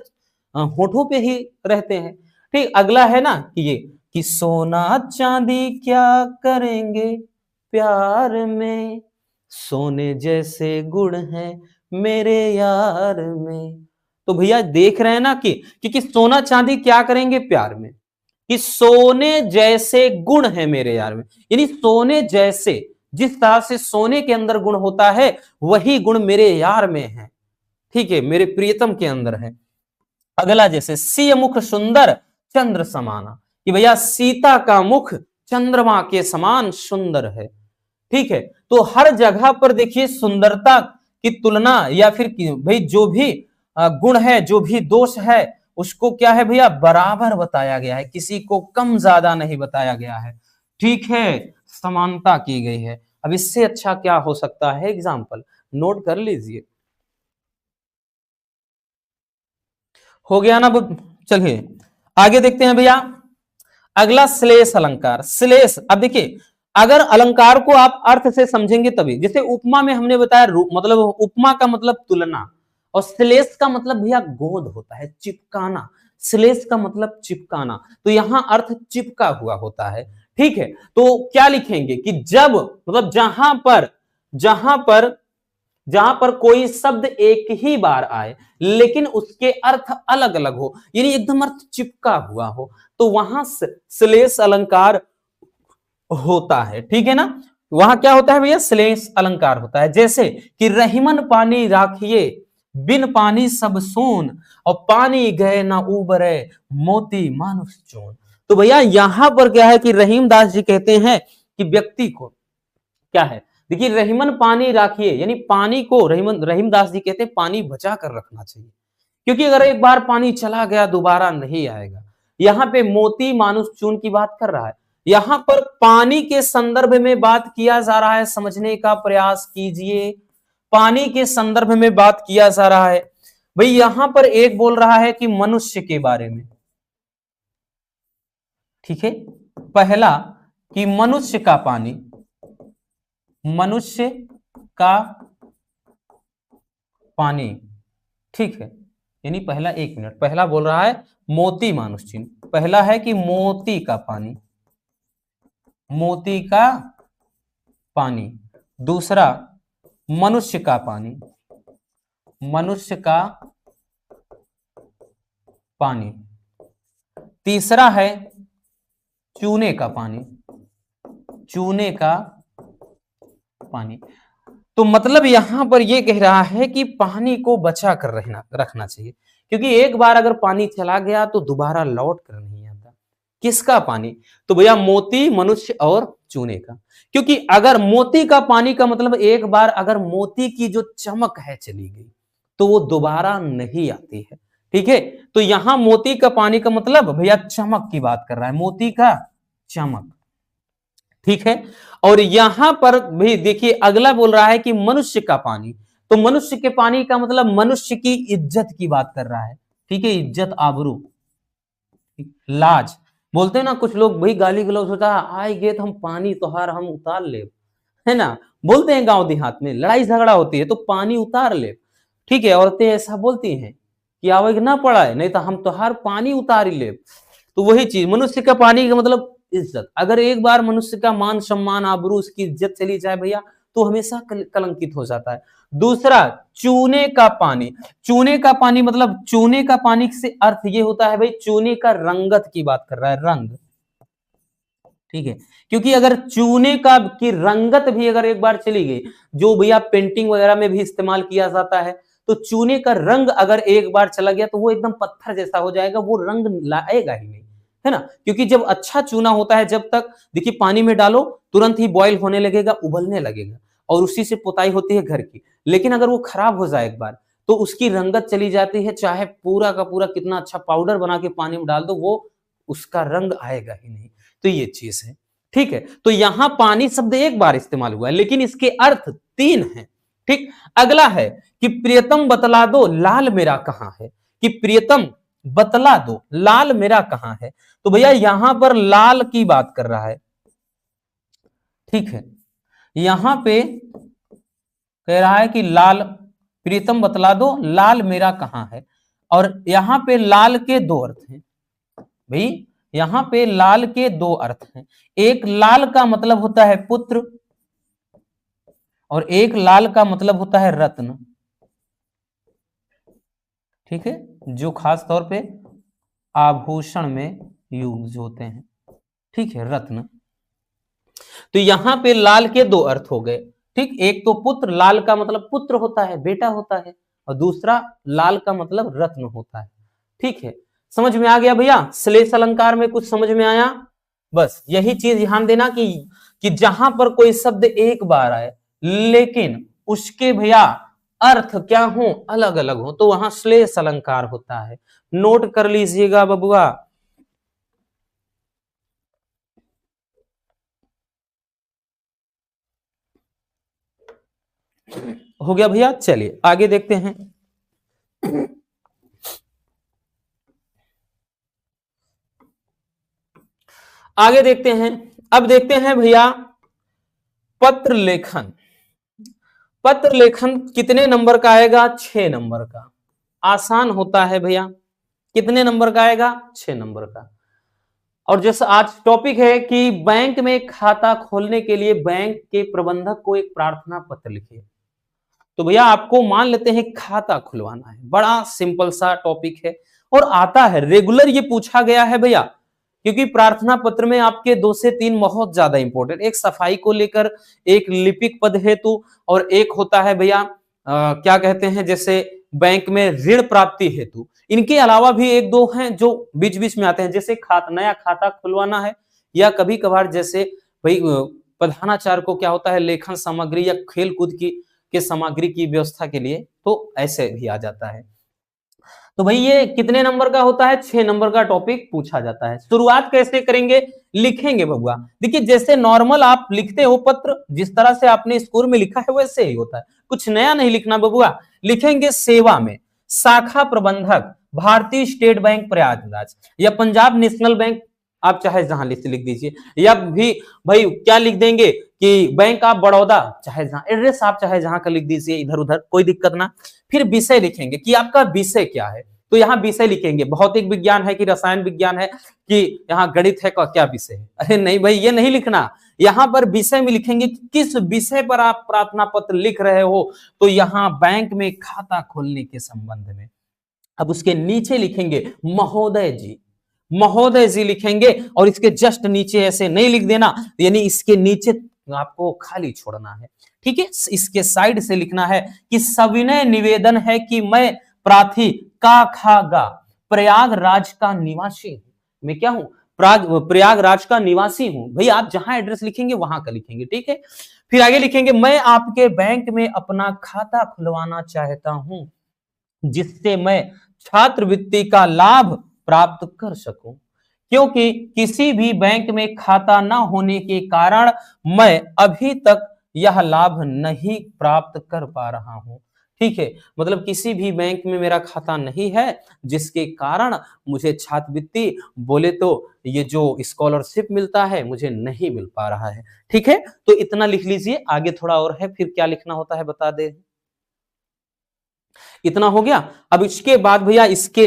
होठों पे ही रहते हैं। ठीक, अगला है ना कि ये कि सोना चांदी क्या करेंगे प्यार में, सोने जैसे गुण है मेरे यार में। तो भैया देख रहे हैं ना कि सोना चांदी क्या करेंगे प्यार में, कि सोने जैसे गुण है मेरे यार में, यानी सोने जैसे, जिस तरह से सोने के अंदर गुण होता है वही गुण मेरे यार में है, ठीक है, मेरे प्रियतम के अंदर है। अगला जैसे सिय मुख सुंदर चंद्र समाना, कि भैया सीता का मुख चंद्रमा के समान सुंदर है, ठीक है। तो हर जगह पर देखिए सुंदरता की तुलना या फिर भाई जो भी गुण है, जो भी दोष है, उसको क्या है भैया बराबर बताया गया है, किसी को कम ज्यादा नहीं बताया गया है, ठीक है, समानता की गई है। अब इससे अच्छा क्या हो सकता है एग्जाम्पल, नोट कर लीजिए। हो गया ना? चलिए आगे देखते हैं भैया। अगला श्लेष अलंकार। श्लेष, अब देखिए अगर अलंकार को आप अर्थ से समझेंगे तभी, जैसे उपमा में हमने बताया रूप, मतलब उपमा का मतलब तुलना, और श्लेष का मतलब भैया गोंद होता है, चिपकाना। श्लेष का मतलब चिपकाना, तो यहां अर्थ चिपका हुआ होता है, ठीक है। तो क्या लिखेंगे कि जब मतलब जहां पर कोई शब्द एक ही बार आए लेकिन उसके अर्थ अलग अलग हो, यानी एकदम अर्थ चिपका हुआ हो, तो वहां श्लेष अलंकार होता है, ठीक है ना। वहां क्या होता है भैया, श्लेष अलंकार होता है। जैसे कि रहीमन पानी राखिए बिन पानी सब सोन, और पानी गए ना उबरे मोती मानुष चोन। तो भैया यहां पर क्या है कि रहीम दास जी कहते हैं कि व्यक्ति को क्या है, देखिए रहीमन पानी राखिए, यानी पानी को रहीम दास जी कहते हैं पानी बचा कर रखना चाहिए, क्योंकि अगर एक बार पानी चला गया दोबारा नहीं आएगा। यहां पे मोती मानुष चून की बात कर रहा है, यहां पर पानी के संदर्भ में बात किया जा रहा है, समझने का प्रयास कीजिए, पानी के संदर्भ में बात किया जा रहा है। भाई यहां पर एक बोल रहा है कि मनुष्य के बारे में, ठीक है, पहला कि मनुष्य का पानी, मनुष्य का पानी, ठीक है, यानी पहला, एक मिनट, पहला बोल रहा है मोती मानुष चिन्ह, पहला है कि मोती का पानी, मोती का पानी। दूसरा मनुष्य का पानी, मनुष्य का पानी। तीसरा है चूने का पानी, चूने का पानी। तो मतलब यहां पर ये कह रहा है कि पानी को बचा कर रखना चाहिए, क्योंकि एक बार अगर पानी चला गया तो दोबारा लौट कर नहीं आता। किसका पानी? तो भैया मोती, मनुष्य और चूने का। क्योंकि अगर मोती का पानी का मतलब एक बार अगर मोती की जो चमक है चली गई तो वो दोबारा नहीं आती है। ठीक है, तो यहां मोती का पानी का मतलब भैया चमक की बात कर रहा है, मोती का चमक। ठीक है, और यहां पर भी देखिए अगला बोल रहा है कि मनुष्य का पानी, तो मनुष्य के पानी का मतलब मनुष्य की इज्जत की बात कर रहा है। ठीक है, इज्जत, आबरू, लाज। बोलते हैं ना कुछ लोग, भाई गाली गलौज होता है, आए गे तो हम पानी तोहार हम उतार ले, है ना, बोलते हैं गांव देहात में लड़ाई झगड़ा होती है तो पानी उतार ले। ठीक है, औरतें ऐसा बोलती हैं कि आवे ना पड़ा है, नहीं तो हम तोहार पानी उतार ही ले। तो वही चीज, मनुष्य का पानी का मतलब इज्जत। अगर एक बार मनुष्य का मान सम्मान, आबरू, उसकी इज्जत चली जाए भैया तो हमेशा कलंकित हो जाता है। दूसरा, चूने का पानी। चूने का पानी मतलब, चूने का पानी से अर्थ ये होता है भाई, चूने का रंगत की बात कर रहा है, रंग। ठीक है, क्योंकि अगर चूने का की रंगत भी अगर एक बार चली गई, जो भैया पेंटिंग वगैरह में भी इस्तेमाल किया जाता है, तो चूने का रंग अगर एक बार चला गया तो वो एकदम पत्थर जैसा हो जाएगा, वो रंग लाएगा ही नहीं, है ना। क्योंकि जब अच्छा चूना होता है, जब तक देखिए पानी में डालो तुरंत ही बॉयल होने लगेगा, उबलने लगेगा, और उसी से पुताई होती है घर की। लेकिन अगर वो खराब हो जाए एक बार तो उसकी रंगत चली जाती है, चाहे पूरा का पूरा कितना अच्छा पाउडर बना के पानी में डाल दो, वो उसका रंग आएगा ही नहीं। तो ये चीज है। ठीक है, तो यहां पानी शब्द एक बार इस्तेमाल हुआ है, लेकिन इसके अर्थ तीन हैं। ठीक, अगला है कि प्रियतम बतला दो लाल मेरा कहां है, कि प्रियतम बतला दो लाल मेरा कहां है। तो भैया यहां पर लाल की बात कर रहा है। ठीक है, यहां पे कह रहा है कि लाल, प्रीतम बतला दो लाल मेरा कहां है। और यहां पे लाल के दो अर्थ हैं भाई, यहां पे लाल के दो अर्थ हैं। एक लाल का मतलब होता है पुत्र, और एक लाल का मतलब होता है रत्न। ठीक है, जो खास तौर पे आभूषण में यूज होते हैं। ठीक है, रत्न। तो यहां पे लाल के दो अर्थ हो गए। ठीक, एक तो पुत्र, लाल का मतलब पुत्र होता है, बेटा होता है, और दूसरा लाल का मतलब रत्न होता है। ठीक है, समझ में आ गया भैया? श्लेष अलंकार में कुछ समझ में आया? बस यही चीज ध्यान देना कि जहां पर कोई शब्द एक बार आए लेकिन उसके भैया अर्थ क्या हो, अलग अलग हो, तो वहां श्लेष अलंकार होता है। नोट कर लीजिएगा बबुआ। हो गया भैया, चलिए आगे देखते हैं। आगे देखते हैं। अब देखते हैं भैया पत्र लेखन। पत्र लेखन कितने नंबर का आएगा? 6 नंबर का। आसान होता है भैया। कितने नंबर का आएगा? 6 नंबर का। और जैसा आज टॉपिक है कि बैंक में खाता खोलने के लिए बैंक के प्रबंधक को एक प्रार्थना पत्र लिखिए। तो भैया आपको मान लेते हैं खाता खुलवाना है, बड़ा सिंपल सा टॉपिक है और आता है, रेगुलर ये पूछा गया है भैया। क्योंकि प्रार्थना पत्र में आपके 2 से 3 बहुत ज्यादा इंपॉर्टेंट, एक सफाई को लेकर, एक लिपिक पद हेतु, और एक होता है भैया क्या कहते हैं, जैसे बैंक में ऋण प्राप्ति हेतु। इनके अलावा भी एक दो हैं जो बीच बीच में आते हैं, जैसे नया खाता खुलवाना है, या कभी कभार जैसे भाई प्रधानाचार्य को क्या होता है, लेखन सामग्री या खेल कूद की के सामग्री की व्यवस्था के लिए, तो ऐसे भी आ जाता है। तो भाई ये कितने नंबर का होता है? 6 नंबर का टॉपिक पूछा जाता है। शुरुआत कैसे करेंगे? लिखेंगे बबुआ। देखिए जैसे नॉर्मल आप लिखते हो पत्र, जिस तरह से आपने स्कूल में लिखा है वैसे ही होता है, कुछ नया नहीं लिखना बबुआ। लिखेंगे सेवा में शाखा प्रबंधक भारतीय स्टेट बैंक प्रयागराज, या पंजाब नेशनल बैंक, आप चाहे जहां लिख दीजिए, या भी भाई क्या लिख देंगे कि बैंक ऑफ बड़ौदा, चाहे जहां, एड्रेस आप चाहे जहां का लिख दीजिए, इधर उधर कोई दिक्कत ना। फिर विषय लिखेंगे कि आपका विषय क्या है, तो यहाँ विषय लिखेंगे भौतिक विज्ञान है कि रसायन विज्ञान है कि यहाँ गणित है का क्या विषय है। अरे नहीं भाई ये नहीं लिखना, यहाँ पर विषय में लिखेंगे कि किस विषय पर आप प्रार्थना पत्र लिख रहे हो, तो यहाँ बैंक में खाता खोलने के संबंध में। अब उसके नीचे लिखेंगे महोदय जी, महोदय जी लिखेंगे, और इसके जस्ट नीचे ऐसे नहीं लिख देना, यानी इसके नीचे आपको खाली छोड़ना है। ठीक है, इसके साइड से लिखना है कि सविनय निवेदन है कि मैं प्रार्थी का खागा प्रयागराज का निवासी हूं। मैं क्या हूं? प्रयागराज का निवासी हूं। भाई आप जहां एड्रेस लिखेंगे वहां का लिखेंगे, ठीक है। फिर आगे लिखेंगे मैं आपके बैंक में अपना खाता खुलवाना चाहता हूं जिससे मैं छात्रवृत्ति का लाभ प्राप्त कर सकूं, क्योंकि किसी भी बैंक में खाता न होने के कारण मैं अभी तक यह लाभ नहीं प्राप्त कर पा रहा हूं। ठीक है, मतलब किसी भी बैंक में मेरा खाता नहीं है जिसके कारण मुझे छात्रवृत्ति बोले तो ये जो स्कॉलरशिप मिलता है मुझे नहीं मिल पा रहा है। ठीक है, तो इतना लिख लीजिए, आगे थोड़ा और है, फिर क्या लिखना होता है बता दे। इतना हो गया। अब इसके बाद भैया इसके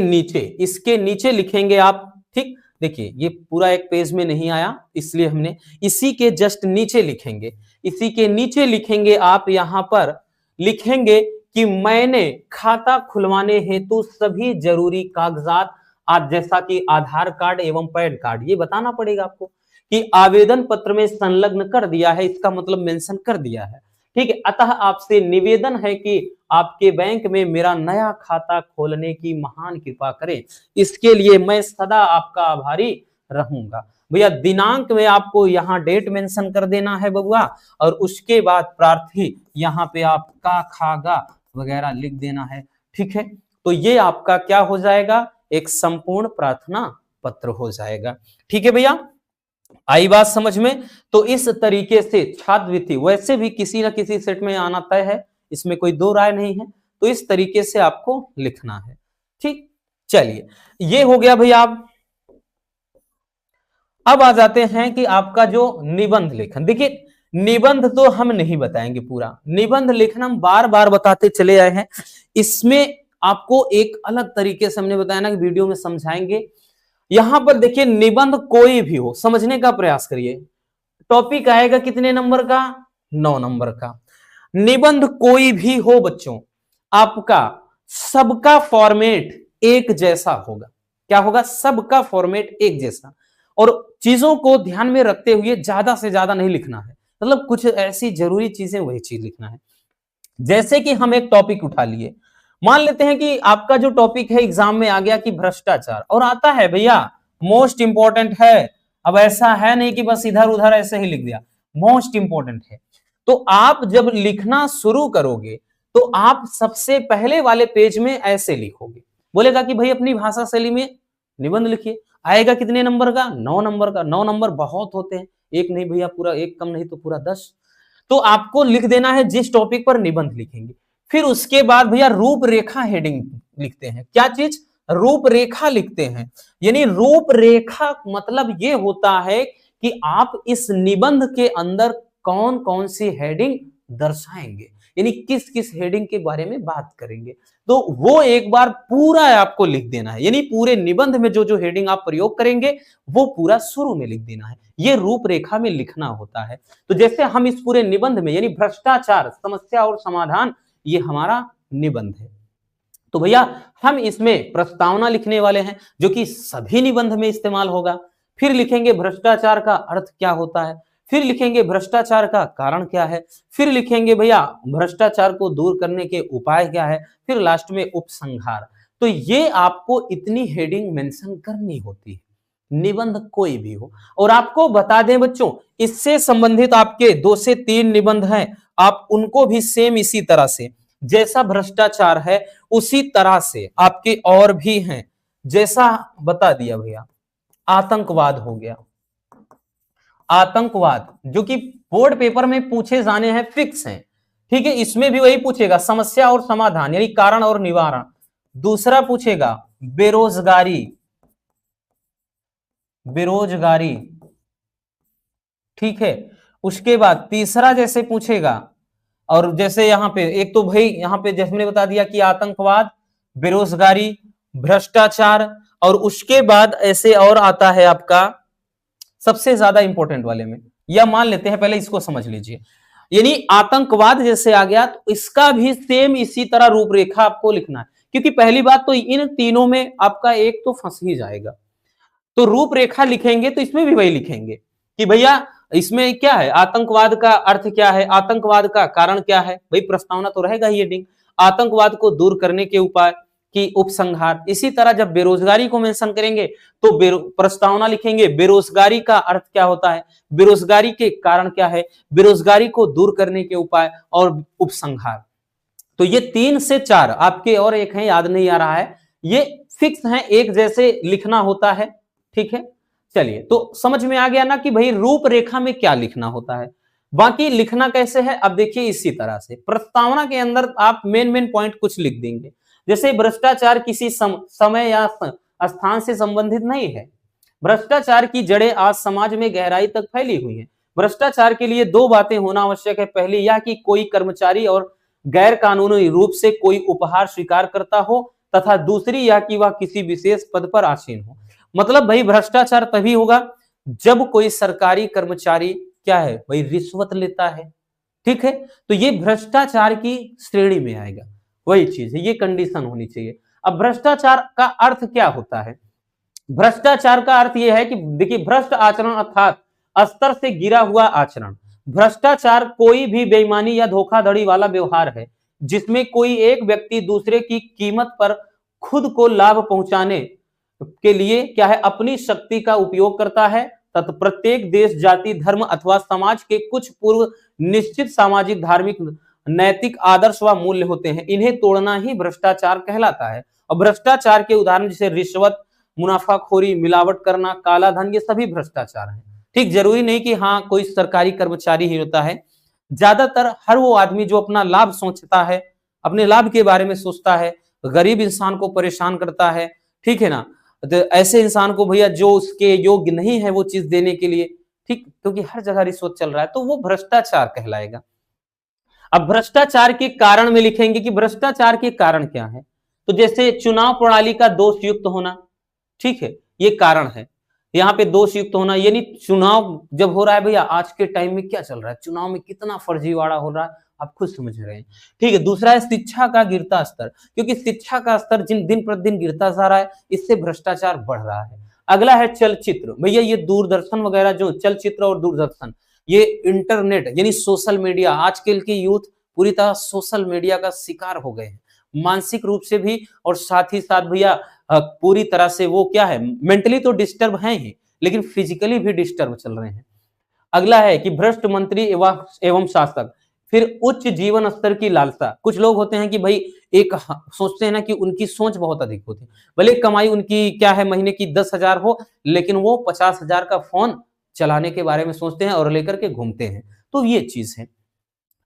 नीचे लिखेंगे आप। ठीक, देखिए ये पूरा एक पेज में नहीं आया इसलिए हमने इसी के जस्ट नीचे लिखेंगे। इसी के नीचे लिखेंगे आप, यहां पर लिखेंगे कि मैंने खाता खुलवाने हेतु सभी जरूरी कागजात आज जैसा कि आधार कार्ड एवं पैन कार्ड, ये बताना पड़ेगा आपको कि आवेदन पत्र में संलग्न कर दिया है, इसका मतलब मेंशन कर दिया है। ठीक है, अतः आपसे निवेदन है कि आपके बैंक में मेरा नया खाता खोलने की महान कृपा करें, इसके लिए मैं सदा आपका आभारी रहूंगा। भैया दिनांक में आपको यहाँ डेट मेंशन कर देना है बबुआ, और उसके बाद प्रार्थी यहाँ पे आप का खागा वगैरह लिख देना है। ठीक है, तो ये आपका क्या हो जाएगा, एक संपूर्ण प्रार्थना पत्र हो जाएगा। ठीक है भैया, आई बात समझ में। तो इस तरीके से छात्रवृत्ति वैसे भी किसी ना किसी सेट में आना तय है, इसमें कोई दो राय नहीं है, तो इस तरीके से आपको लिखना है। ठीक, चलिए ये हो गया भैया। अब आ जाते हैं कि आपका जो निबंध लेखन, देखिए निबंध तो हम नहीं बताएंगे पूरा, निबंध लेखन हम बार बार बताते चले आए हैं। इसमें आपको एक अलग तरीके से हमने बताया ना कि वीडियो में समझाएंगे। यहां पर देखिए निबंध कोई भी हो, समझने का प्रयास करिए। टॉपिक आएगा कितने नंबर का, 9 नंबर का। निबंध कोई भी हो बच्चों, आपका सबका फॉर्मेट एक जैसा होगा। क्या होगा, सबका फॉर्मेट एक जैसा, और चीजों को ध्यान में रखते हुए ज्यादा से ज्यादा नहीं लिखना है, मतलब कुछ ऐसी जरूरी चीजें वही चीज लिखना है। जैसे कि हम एक टॉपिक उठा लिए, मान लेते हैं कि आपका जो टॉपिक है एग्जाम में आ गया कि भ्रष्टाचार, और आता है भैया मोस्ट इंपॉर्टेंट है। अब ऐसा है नहीं कि बस इधर उधर ऐसे ही लिख दिया, मोस्ट इंपॉर्टेंट है। तो आप जब लिखना शुरू करोगे तो आप सबसे पहले वाले पेज में ऐसे लिखोगे, बोलेगा कि भाई अपनी भाषा शैली में निबंध लिखिए। आएगा कितने नंबर का, 9 नंबर का। 9 नंबर बहुत होते हैं, एक नहीं भैया, पूरा एक कम नहीं तो पूरा 10। तो आपको लिख देना है जिस टॉपिक पर निबंध लिखेंगे। फिर उसके बाद भैया रूपरेखा हेडिंग लिखते हैं। क्या चीज, रूपरेखा लिखते हैं। यानी रूपरेखा मतलब ये होता है कि आप इस निबंध के अंदर कौन कौन सी हेडिंग दर्शाएंगे, यानी किस किस हेडिंग के बारे में बात करेंगे, तो वो एक बार पूरा आपको लिख देना है। यानी पूरे निबंध में जो जो हेडिंग आप प्रयोग करेंगे वो पूरा शुरू में लिख देना है, ये रूपरेखा में लिखना होता है। तो जैसे हम इस पूरे निबंध में, यानी भ्रष्टाचार समस्या और समाधान, ये हमारा निबंध है। तो भैया हम इसमें प्रस्तावना लिखने वाले हैं जो कि सभी निबंध में इस्तेमाल होगा। फिर लिखेंगे भ्रष्टाचार का अर्थ क्या होता है, फिर लिखेंगे भ्रष्टाचार का कारण क्या है, फिर लिखेंगे भैया भ्रष्टाचार को दूर करने के उपाय क्या है, फिर लास्ट में उपसंहार। तो ये आपको इतनी हेडिंग मेंशन करनी होती है, निबंध कोई भी हो। और आपको बता दें बच्चों, इससे संबंधित आपके 2 से 3 निबंध हैं, आप उनको भी सेम इसी तरह से, जैसा भ्रष्टाचार है उसी तरह से आपके और भी हैं। जैसा बता दिया भैया, आतंकवाद हो गया, आतंकवाद जो कि बोर्ड पेपर में पूछे जाने हैं, फिक्स हैं। ठीक है, इसमें भी वही पूछेगा, समस्या और समाधान यानी कारण और निवारण। दूसरा पूछेगा बेरोजगारी, बेरोजगारी। ठीक है, उसके बाद तीसरा जैसे पूछेगा, और जैसे यहां पे एक तो भाई यहां पे जैसे मैंने बता दिया कि आतंकवाद, बेरोजगारी, भ्रष्टाचार, और उसके बाद ऐसे और आता है आपका सबसे ज्यादा इंपॉर्टेंट वाले में, या मान लेते हैं पहले इसको समझ लीजिए। यानी आतंकवाद जैसे आ गया तो इसका भी सेम इसी तरह रूपरेखा आपको लिखना है, क्योंकि पहली बात तो इन तीनों में आपका एक तो फंस ही जाएगा। तो रूपरेखा लिखेंगे तो इसमें भी वही लिखेंगे कि भैया इसमें क्या है, आतंकवाद का अर्थ क्या है, आतंकवाद का कारण क्या है, भाई प्रस्तावना तो रहेगा ही हेडिंग। आतंकवाद को दूर करने के उपाय की उपसंहार। इसी तरह जब बेरोजगारी को मेंशन करेंगे तो प्रस्तावना लिखेंगे, बेरोजगारी का अर्थ क्या होता है, बेरोजगारी के कारण क्या है, बेरोजगारी को दूर करने के उपाय और उपसंहार। तो ये 3 से 4 आपके, और एक है याद नहीं आ रहा है, ये फिक्स है, एक जैसे लिखना होता है। ठीक है, चलिए तो समझ में आ गया ना कि भाई रूपरेखा में क्या लिखना होता है। बाकी लिखना कैसे है, अब देखिए इसी तरह से प्रस्तावना के अंदर आप मेन मेन पॉइंट कुछ लिख देंगे। जैसे भ्रष्टाचार किसी समय या स्थान से संबंधित नहीं है। भ्रष्टाचार की जड़ें आज समाज में गहराई तक फैली हुई हैं। भ्रष्टाचार के लिए 2 बातें होना आवश्यक है। पहली यह कि कोई कर्मचारी और गैर कानूनी रूप से कोई उपहार स्वीकार करता हो, तथा दूसरी यह कि वह किसी विशेष पद पर आसीन हो। मतलब भाई भ्रष्टाचार तभी होगा जब कोई सरकारी कर्मचारी क्या है भाई, रिश्वत लेता है। ठीक है, तो ये भ्रष्टाचार की श्रेणी में आएगा, वही चीज है, ये कंडीशन होनी चाहिए। अब भ्रष्टाचार का अर्थ क्या होता है, भ्रष्टाचार का अर्थ यह है कि देखिए, भ्रष्ट आचरण अर्थात स्तर से गिरा हुआ आचरण। भ्रष्टाचार कोई भी बेईमानी या धोखाधड़ी वाला व्यवहार है जिसमें कोई एक व्यक्ति दूसरे की कीमत पर खुद को लाभ पहुंचाने के लिए क्या है, अपनी शक्ति का उपयोग करता है। तथा प्रत्येक देश, जाति, धर्म अथवा समाज के कुछ पूर्व निश्चित सामाजिक, धार्मिक, नैतिक आदर्श व मूल्य होते हैं, इन्हें तोड़ना ही भ्रष्टाचार कहलाता है। और भ्रष्टाचार के उदाहरण जैसे रिश्वत, मुनाफाखोरी, मिलावट करना, काला धन, ये सभी भ्रष्टाचार है। ठीक, जरूरी नहीं कि हाँ कोई सरकारी कर्मचारी ही होता है, ज्यादातर हर वो आदमी जो अपना लाभ सोचता है, अपने लाभ के बारे में सोचता है, गरीब इंसान को परेशान करता है, ठीक है ना, तो ऐसे इंसान को भैया जो उसके योग्य नहीं है वो चीज देने के लिए, ठीक, क्योंकि हर जगह रिश्वत चल रहा है, तो वो भ्रष्टाचार कहलाएगा। अब भ्रष्टाचार के कारण में लिखेंगे कि भ्रष्टाचार के कारण क्या है, तो जैसे चुनाव प्रणाली का दोषयुक्त होना, ठीक है, ये कारण है। यहाँ पे दोषयुक्त होना यानी चुनाव जब हो रहा है, भैया आज के टाइम में क्या चल रहा है, चुनाव में कितना फर्जीवाड़ा हो रहा है, आप खुद समझ रहे हैं। ठीक है, दूसरा है शिक्षा का गिरता स्तर, क्योंकि शिक्षा का स्तर जिन दिन प्रतिदिन गिरता जा रहा है, इससे भ्रष्टाचार बढ़ रहा है। अगला है चलचित्र, भैया ये दूरदर्शन वगैरह, जो चलचित्र और दूरदर्शन, ये इंटरनेट यानी सोशल मीडिया, आजकल के यूथ पूरी तरह सोशल मीडिया का शिकार हो गए हैं, मानसिक रूप से भी, और साथ ही साथ भैया पूरी तरह से वो क्या है, मेंटली तो डिस्टर्ब हैं ही, लेकिन फिजिकली भी डिस्टर्ब चल रहे हैं। अगला है कि भ्रष्ट मंत्री एवं शासक, फिर उच्च जीवन स्तर की लालसा। कुछ लोग होते हैं कि भाई एक सोचते हैं ना कि उनकी सोच बहुत अधिक होती है, भले कमाई उनकी क्या है महीने की 10,000 हो, लेकिन वो 50,000 का फोन चलाने के बारे में सोचते हैं और लेकर के घूमते हैं, तो ये चीज है।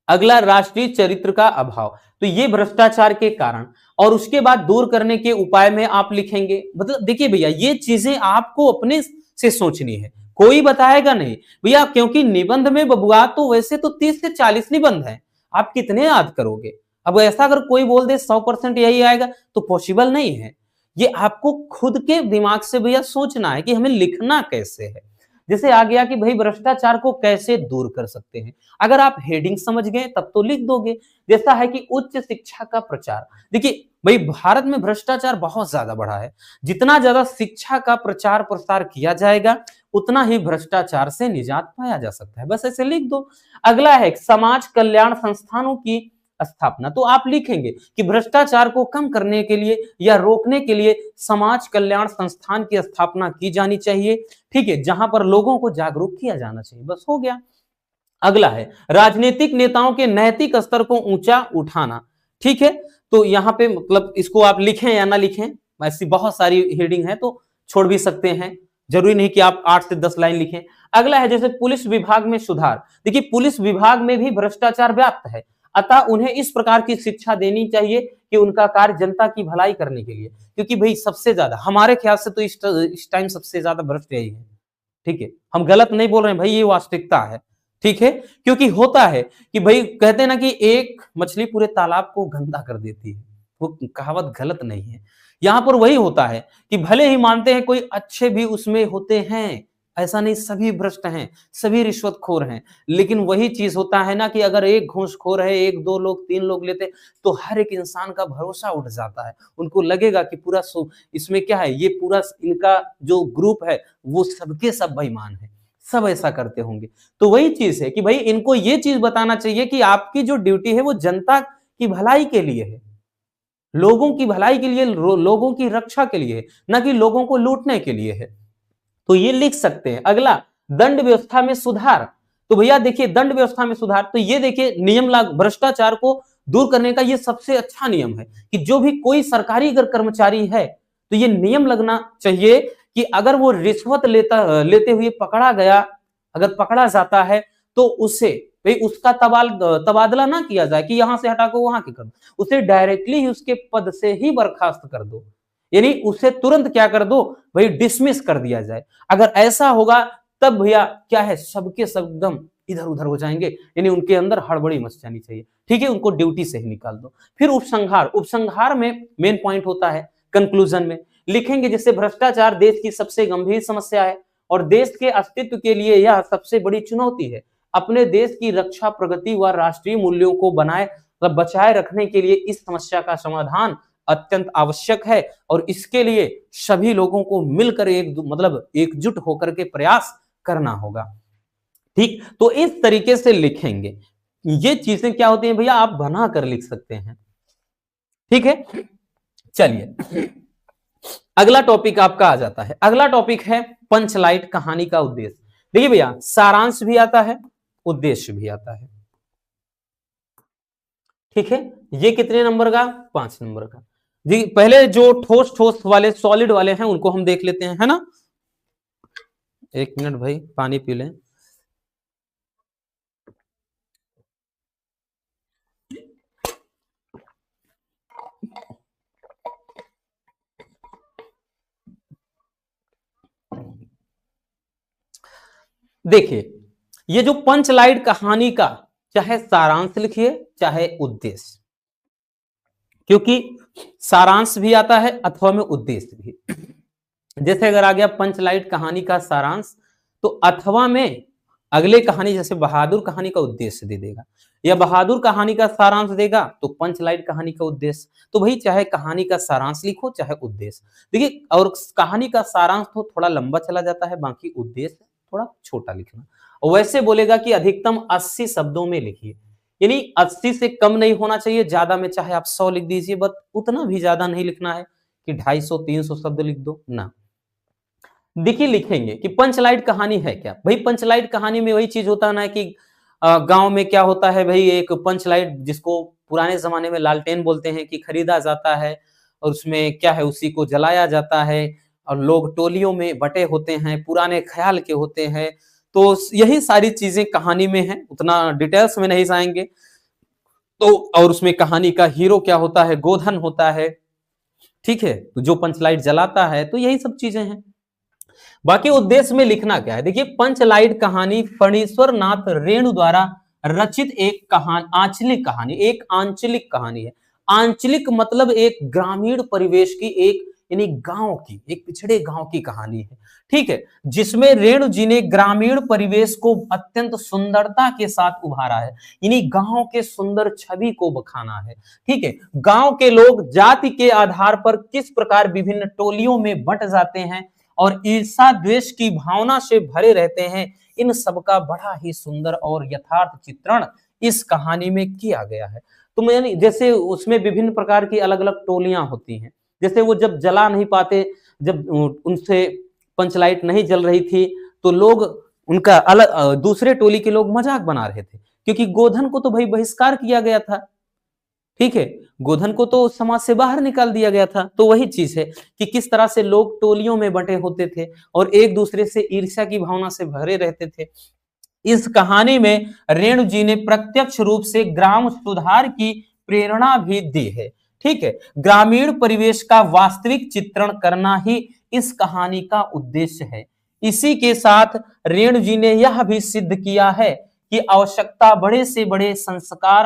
अगला राष्ट्रीय चरित्र का अभाव, तो ये भ्रष्टाचार के कारण, और उसके बाद दूर करने के उपाय में आप लिखेंगे। मतलब देखिए भैया, ये चीजें आपको अपने से सोचनी है, कोई बताएगा नहीं भैया, क्योंकि निबंध में बबुआ तो वैसे तो 30 से 40 निबंध है, आप कितने याद करोगे। अब ऐसा अगर कोई बोल दे 100% यही आएगा तो पॉसिबल नहीं है। ये आपको खुद के दिमाग से भैया सोचना है कि हमें लिखना कैसे है। जैसे आ गया कि भाई भ्रष्टाचार को कैसे दूर कर सकते हैं, अगर आप हेडिंग समझ गए तब तो लिख दोगे। जैसा है कि उच्च शिक्षा का प्रचार, देखिए भाई भारत में भ्रष्टाचार बहुत ज्यादा बढ़ा है, जितना ज्यादा शिक्षा का प्रचार प्रसार किया जाएगा उतना ही भ्रष्टाचार से निजात पाया जा सकता है, बस ऐसे लिख दो। अगला है समाज कल्याण संस्थानों की स्थापना, तो आप लिखेंगे कि भ्रष्टाचार को कम करने के लिए या रोकने के लिए समाज कल्याण संस्थान की स्थापना की जानी चाहिए, ठीक है, जहां पर लोगों को जागरूक किया जाना चाहिए, बस हो गया। अगला है राजनीतिक नेताओं के नैतिक स्तर को ऊंचा उठाना, ठीक है, तो यहाँ पे मतलब इसको आप लिखें या ना लिखें, ऐसी बहुत सारी हेडिंग है तो छोड़ भी सकते हैं, जरूरी नहीं कि आप 8 से 10 लाइन लिखें। अगला है जैसे पुलिस विभाग में सुधार, देखिए पुलिस विभाग में भी भ्रष्टाचार व्याप्त है, अतः उन्हें इस प्रकार की शिक्षा देनी चाहिए कि उनका कार्य जनता की भलाई करने के लिए, क्योंकि भाई सबसे ज्यादा हमारे ख्याल से तो इस टाइम सबसे ज्यादा भ्रष्ट यही है, ठीक है, हम गलत नहीं बोल रहे हैं भाई, ये वास्तविकता है, ठीक है, क्योंकि होता है कि भाई कहते हैं ना कि एक मछली पूरे तालाब को गंदा कर देती है, वो कहावत गलत नहीं है। यहां पर वही होता है कि भले ही मानते हैं कोई अच्छे भी उसमें होते हैं, ऐसा नहीं सभी भ्रष्ट हैं, सभी रिश्वतखोर हैं, लेकिन वही चीज होता है ना कि अगर एक घूसखोर है, 1 2 लोग 3 लोग लेते तो हर एक इंसान का भरोसा उठ जाता है, उनको लगेगा कि पूरा इसमें क्या है, ये पूरा इनका जो ग्रुप है वो सबके सब बेईमान है, सब ऐसा करते होंगे। तो वही चीज है कि भाई इनको ये चीज बताना चाहिए कि आपकी जो ड्यूटी है वो जनता की भलाई के लिए है, लोगों की भलाई के लिए, लोगों की रक्षा के लिए, ना कि लोगों को लूटने के लिए है। तो ये लिख सकते हैं। अगला, दंड व्यवस्था में सुधार। तो भैया देखिए दंड व्यवस्था में सुधार, तो ये देखिए नियम लागू, भ्रष्टाचार को दूर करने का ये सबसे अच्छा नियम है कि जो भी कोई सरकारी अगर कर्मचारी है तो ये नियम लगना चाहिए कि अगर वो रिश्वत लेते हुए पकड़ा गया, अगर पकड़ा जाता है तो उसे भाई उसका तबादला ना किया जाए कि यहां से हटा को वहां के कर दो, उसे डायरेक्टली ही उसके पद से ही बर्खास्त कर दो, यानी उसे तुरंत क्या कर दो भाई, डिसमिस कर दिया जाए। अगर ऐसा होगा तब भैया क्या है, सबके सब एकदम इधर उधर हो जाएंगे, यानी उनके अंदर हड़बड़ी मच जानी चाहिए, ठीक है, उनको ड्यूटी से ही निकाल दो। फिर उपसंहार, उपसंहार में मेन पॉइंट होता है कंक्लूजन में लिखेंगे जैसे भ्रष्टाचार देश की सबसे गंभीर समस्या है और देश के अस्तित्व के लिए यह सबसे बड़ी चुनौती है। अपने देश की रक्षा, प्रगति व राष्ट्रीय मूल्यों को बनाए मतलब बचाए रखने के लिए इस समस्या का समाधान अत्यंत आवश्यक है और इसके लिए सभी लोगों को मिलकर एकजुट होकर के प्रयास करना होगा। ठीक, तो इस तरीके से लिखेंगे। ये चीजें क्या होती हैं भैया, आप बना कर लिख सकते हैं, ठीक है। चलिए अगला टॉपिक आपका आ जाता है। अगला टॉपिक है पंचलाइट कहानी का उद्देश्य। देखिए भैया सारांश भी आता है, उद्देश्य भी आता है, ठीक है। ये कितने नंबर का, 5 नंबर का जी। पहले जो ठोस ठोस वाले सॉलिड वाले हैं उनको हम देख लेते हैं, है ना। एक मिनट भाई पानी पी लें। देखिए ये जो पंचलाइट कहानी का चाहे सारांश लिखिए चाहे उद्देश्य, क्योंकि सारांश भी आता है अथवा में उद्देश्य भी। जैसे अगर आ गया पंचलाइट कहानी का सारांश तो अथवा में अगले कहानी जैसे बहादुर कहानी का उद्देश्य दे देगा, या बहादुर कहानी का सारांश देगा तो पंचलाइट कहानी का उद्देश्य। तो भाई चाहे कहानी का सारांश लिखो चाहे उद्देश्य। देखिए और कहानी का सारांश तो थोड़ा लंबा चला जाता है, बाकी उद्देश्य थोड़ा छोटा लिखना। और वैसे बोलेगा कि अधिकतम 80 शब्दों में लिखिए, यानी 80 से कम नहीं होना चाहिए, ज्यादा में चाहे आप 100 लिख दीजिए, बट उतना भी ज्यादा नहीं लिखना है कि 250-300 शब्द लिख दो ना। देखिए लिखेंगे कि पंचलाइट कहानी है क्या। भाई पंचलाइट कहानी में वही चीज होता है ना कि गांव में क्या होता है भाई, एक पंचलाइट जिसको पुराने जमाने में लालटेन बोलते हैं कि खरीदा जाता है और उसमें क्या है उसी को जलाया जाता है और लोग टोलियों में बटे होते हैं, पुराने ख्याल के होते हैं। तो यही सारी चीजें कहानी में है, उतना डिटेल्स में नहीं जाएंगे। तो और उसमें कहानी का हीरो क्या होता है, गोधन होता है, ठीक है, तो जो पंचलाइट जलाता है, तो यही सब चीजें हैं। बाकी उद्देश्य में लिखना क्या है, देखिए पंचलाइट कहानी फणीश्वर नाथ रेणु द्वारा रचित एक आंचलिक कहानी है। आंचलिक मतलब एक ग्रामीण परिवेश की, एक यानी गांव की, एक पिछड़े गांव की कहानी है, ठीक है, जिसमें रेणु जी ने ग्रामीण परिवेश को अत्यंत सुंदरता के साथ उभारा है, यानी गांव के सुंदर छवि को बखाना है, ठीक है। गांव के लोग जाति के आधार पर किस प्रकार विभिन्न टोलियों में बंट जाते हैं और ईर्षा द्वेष की भावना से भरे रहते हैं, इन सब का बड़ा ही सुंदर और यथार्थ चित्रण इस कहानी में किया गया है। तो मैं जैसे उसमें विभिन्न प्रकार की अलग अलग टोलियां होती हैं, जैसे वो जब जला नहीं पाते, जब उनसे पंचलाइट नहीं जल रही थी तो लोग उनका अलग दूसरे टोली के लोग मजाक बना रहे थे, क्योंकि गोधन को तो भाई बहिष्कार किया गया था, ठीक है, गोधन को तो समाज से बाहर निकाल दिया गया था। तो वही चीज है कि किस तरह से लोग टोलियों में बंटे होते थे और एक दूसरे से ईर्ष्या की भावना से भरे रहते थे। इस कहानी में रेणु जी ने प्रत्यक्ष रूप से ग्राम सुधार की प्रेरणा भी दी है, ठीक है। ग्रामीण परिवेश का वास्तविक चित्रण करना ही इस कहानी का उद्देश्य है। इसी के साथ रेणु जी ने यह भी सिद्ध किया है कि आवश्यकता बड़े से बड़े संस्कार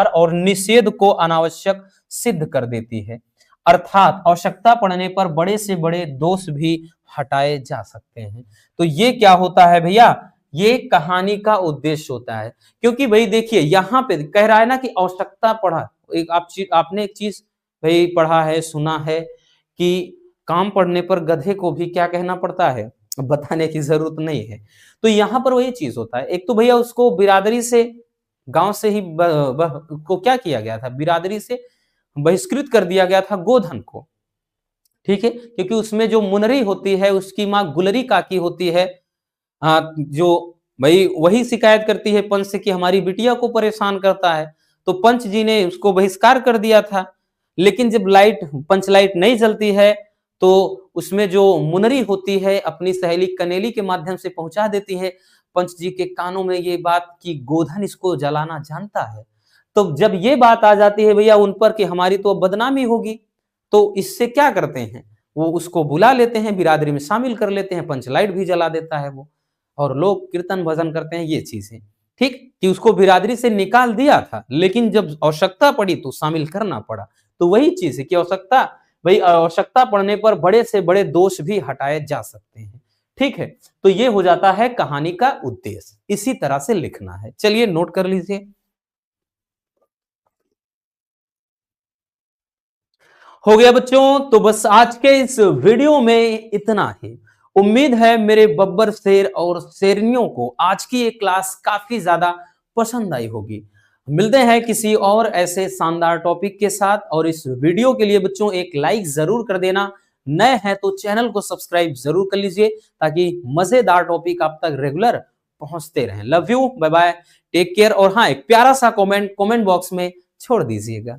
और निषेध को अनावश्यक सिद्ध कर देती है, अर्थात आवश्यकता पड़ने पर बड़े से बड़े दोष भी हटाए जा सकते हैं। तो ये क्या होता है भैया, ये कहानी का उद्देश्य होता है। क्योंकि भाई देखिए यहाँ पे कह रहा है ना कि आवश्यकता पड़ा, आपने एक चीज भाई पढ़ा है, सुना है कि काम पड़ने पर गधे को भी क्या कहना पड़ता है, बताने की जरूरत नहीं है। तो यहाँ पर वही चीज होता है, एक तो भैया उसको बिरादरी से, गांव से ही को क्या किया गया था, बिरादरी से बहिष्कृत कर दिया गया था गोधन को। ठीक है, क्योंकि उसमें जो मुनरी होती है उसकी माँ गुलरी काकी होती है, जो भाई वही शिकायत करती है पंच से कि हमारी बिटिया को परेशान करता है। तो पंच जी ने उसको बहिष्कार कर दिया था। लेकिन जब पंच लाइट नहीं जलती है तो उसमें जो मुनरी होती है अपनी सहेली कनेली के माध्यम से पहुंचा देती है पंच जी के कानों में ये बात कि गोधन इसको जलाना जानता है। तो जब ये बात आ जाती है भैया उन पर कि हमारी तो अब बदनामी होगी, तो इससे क्या करते हैं, वो उसको बुला लेते हैं, बिरादरी में शामिल कर लेते हैं, पंचलाइट भी जला देता है वो, और लोग कीर्तन भजन करते हैं, ये चीजें। ठीक, कि उसको बिरादरी से निकाल दिया था लेकिन जब आवश्यकता पड़ी तो शामिल करना पड़ा। तो वही चीज है कि आवश्यकता, भाई आवश्यकता पड़ने पर बड़े से बड़े दोष भी हटाए जा सकते हैं। ठीक है, तो ये हो जाता है कहानी का उद्देश्य, इसी तरह से लिखना है। चलिए नोट कर लीजिए। हो गया बच्चों, तो बस आज के इस वीडियो में इतना ही। उम्मीद है मेरे बब्बर शेर और शेरनियों को आज की ये क्लास काफी ज्यादा पसंद आई होगी। मिलते हैं किसी और ऐसे शानदार टॉपिक के साथ, और इस वीडियो के लिए बच्चों एक लाइक जरूर कर देना। नए हैं तो चैनल को सब्सक्राइब जरूर कर लीजिए ताकि मजेदार टॉपिक आप तक रेगुलर पहुंचते रहें। Love you, bye bye, take care. और हाँ, एक प्यारा सा कमेंट बॉक्स में छोड़ दीजिएगा।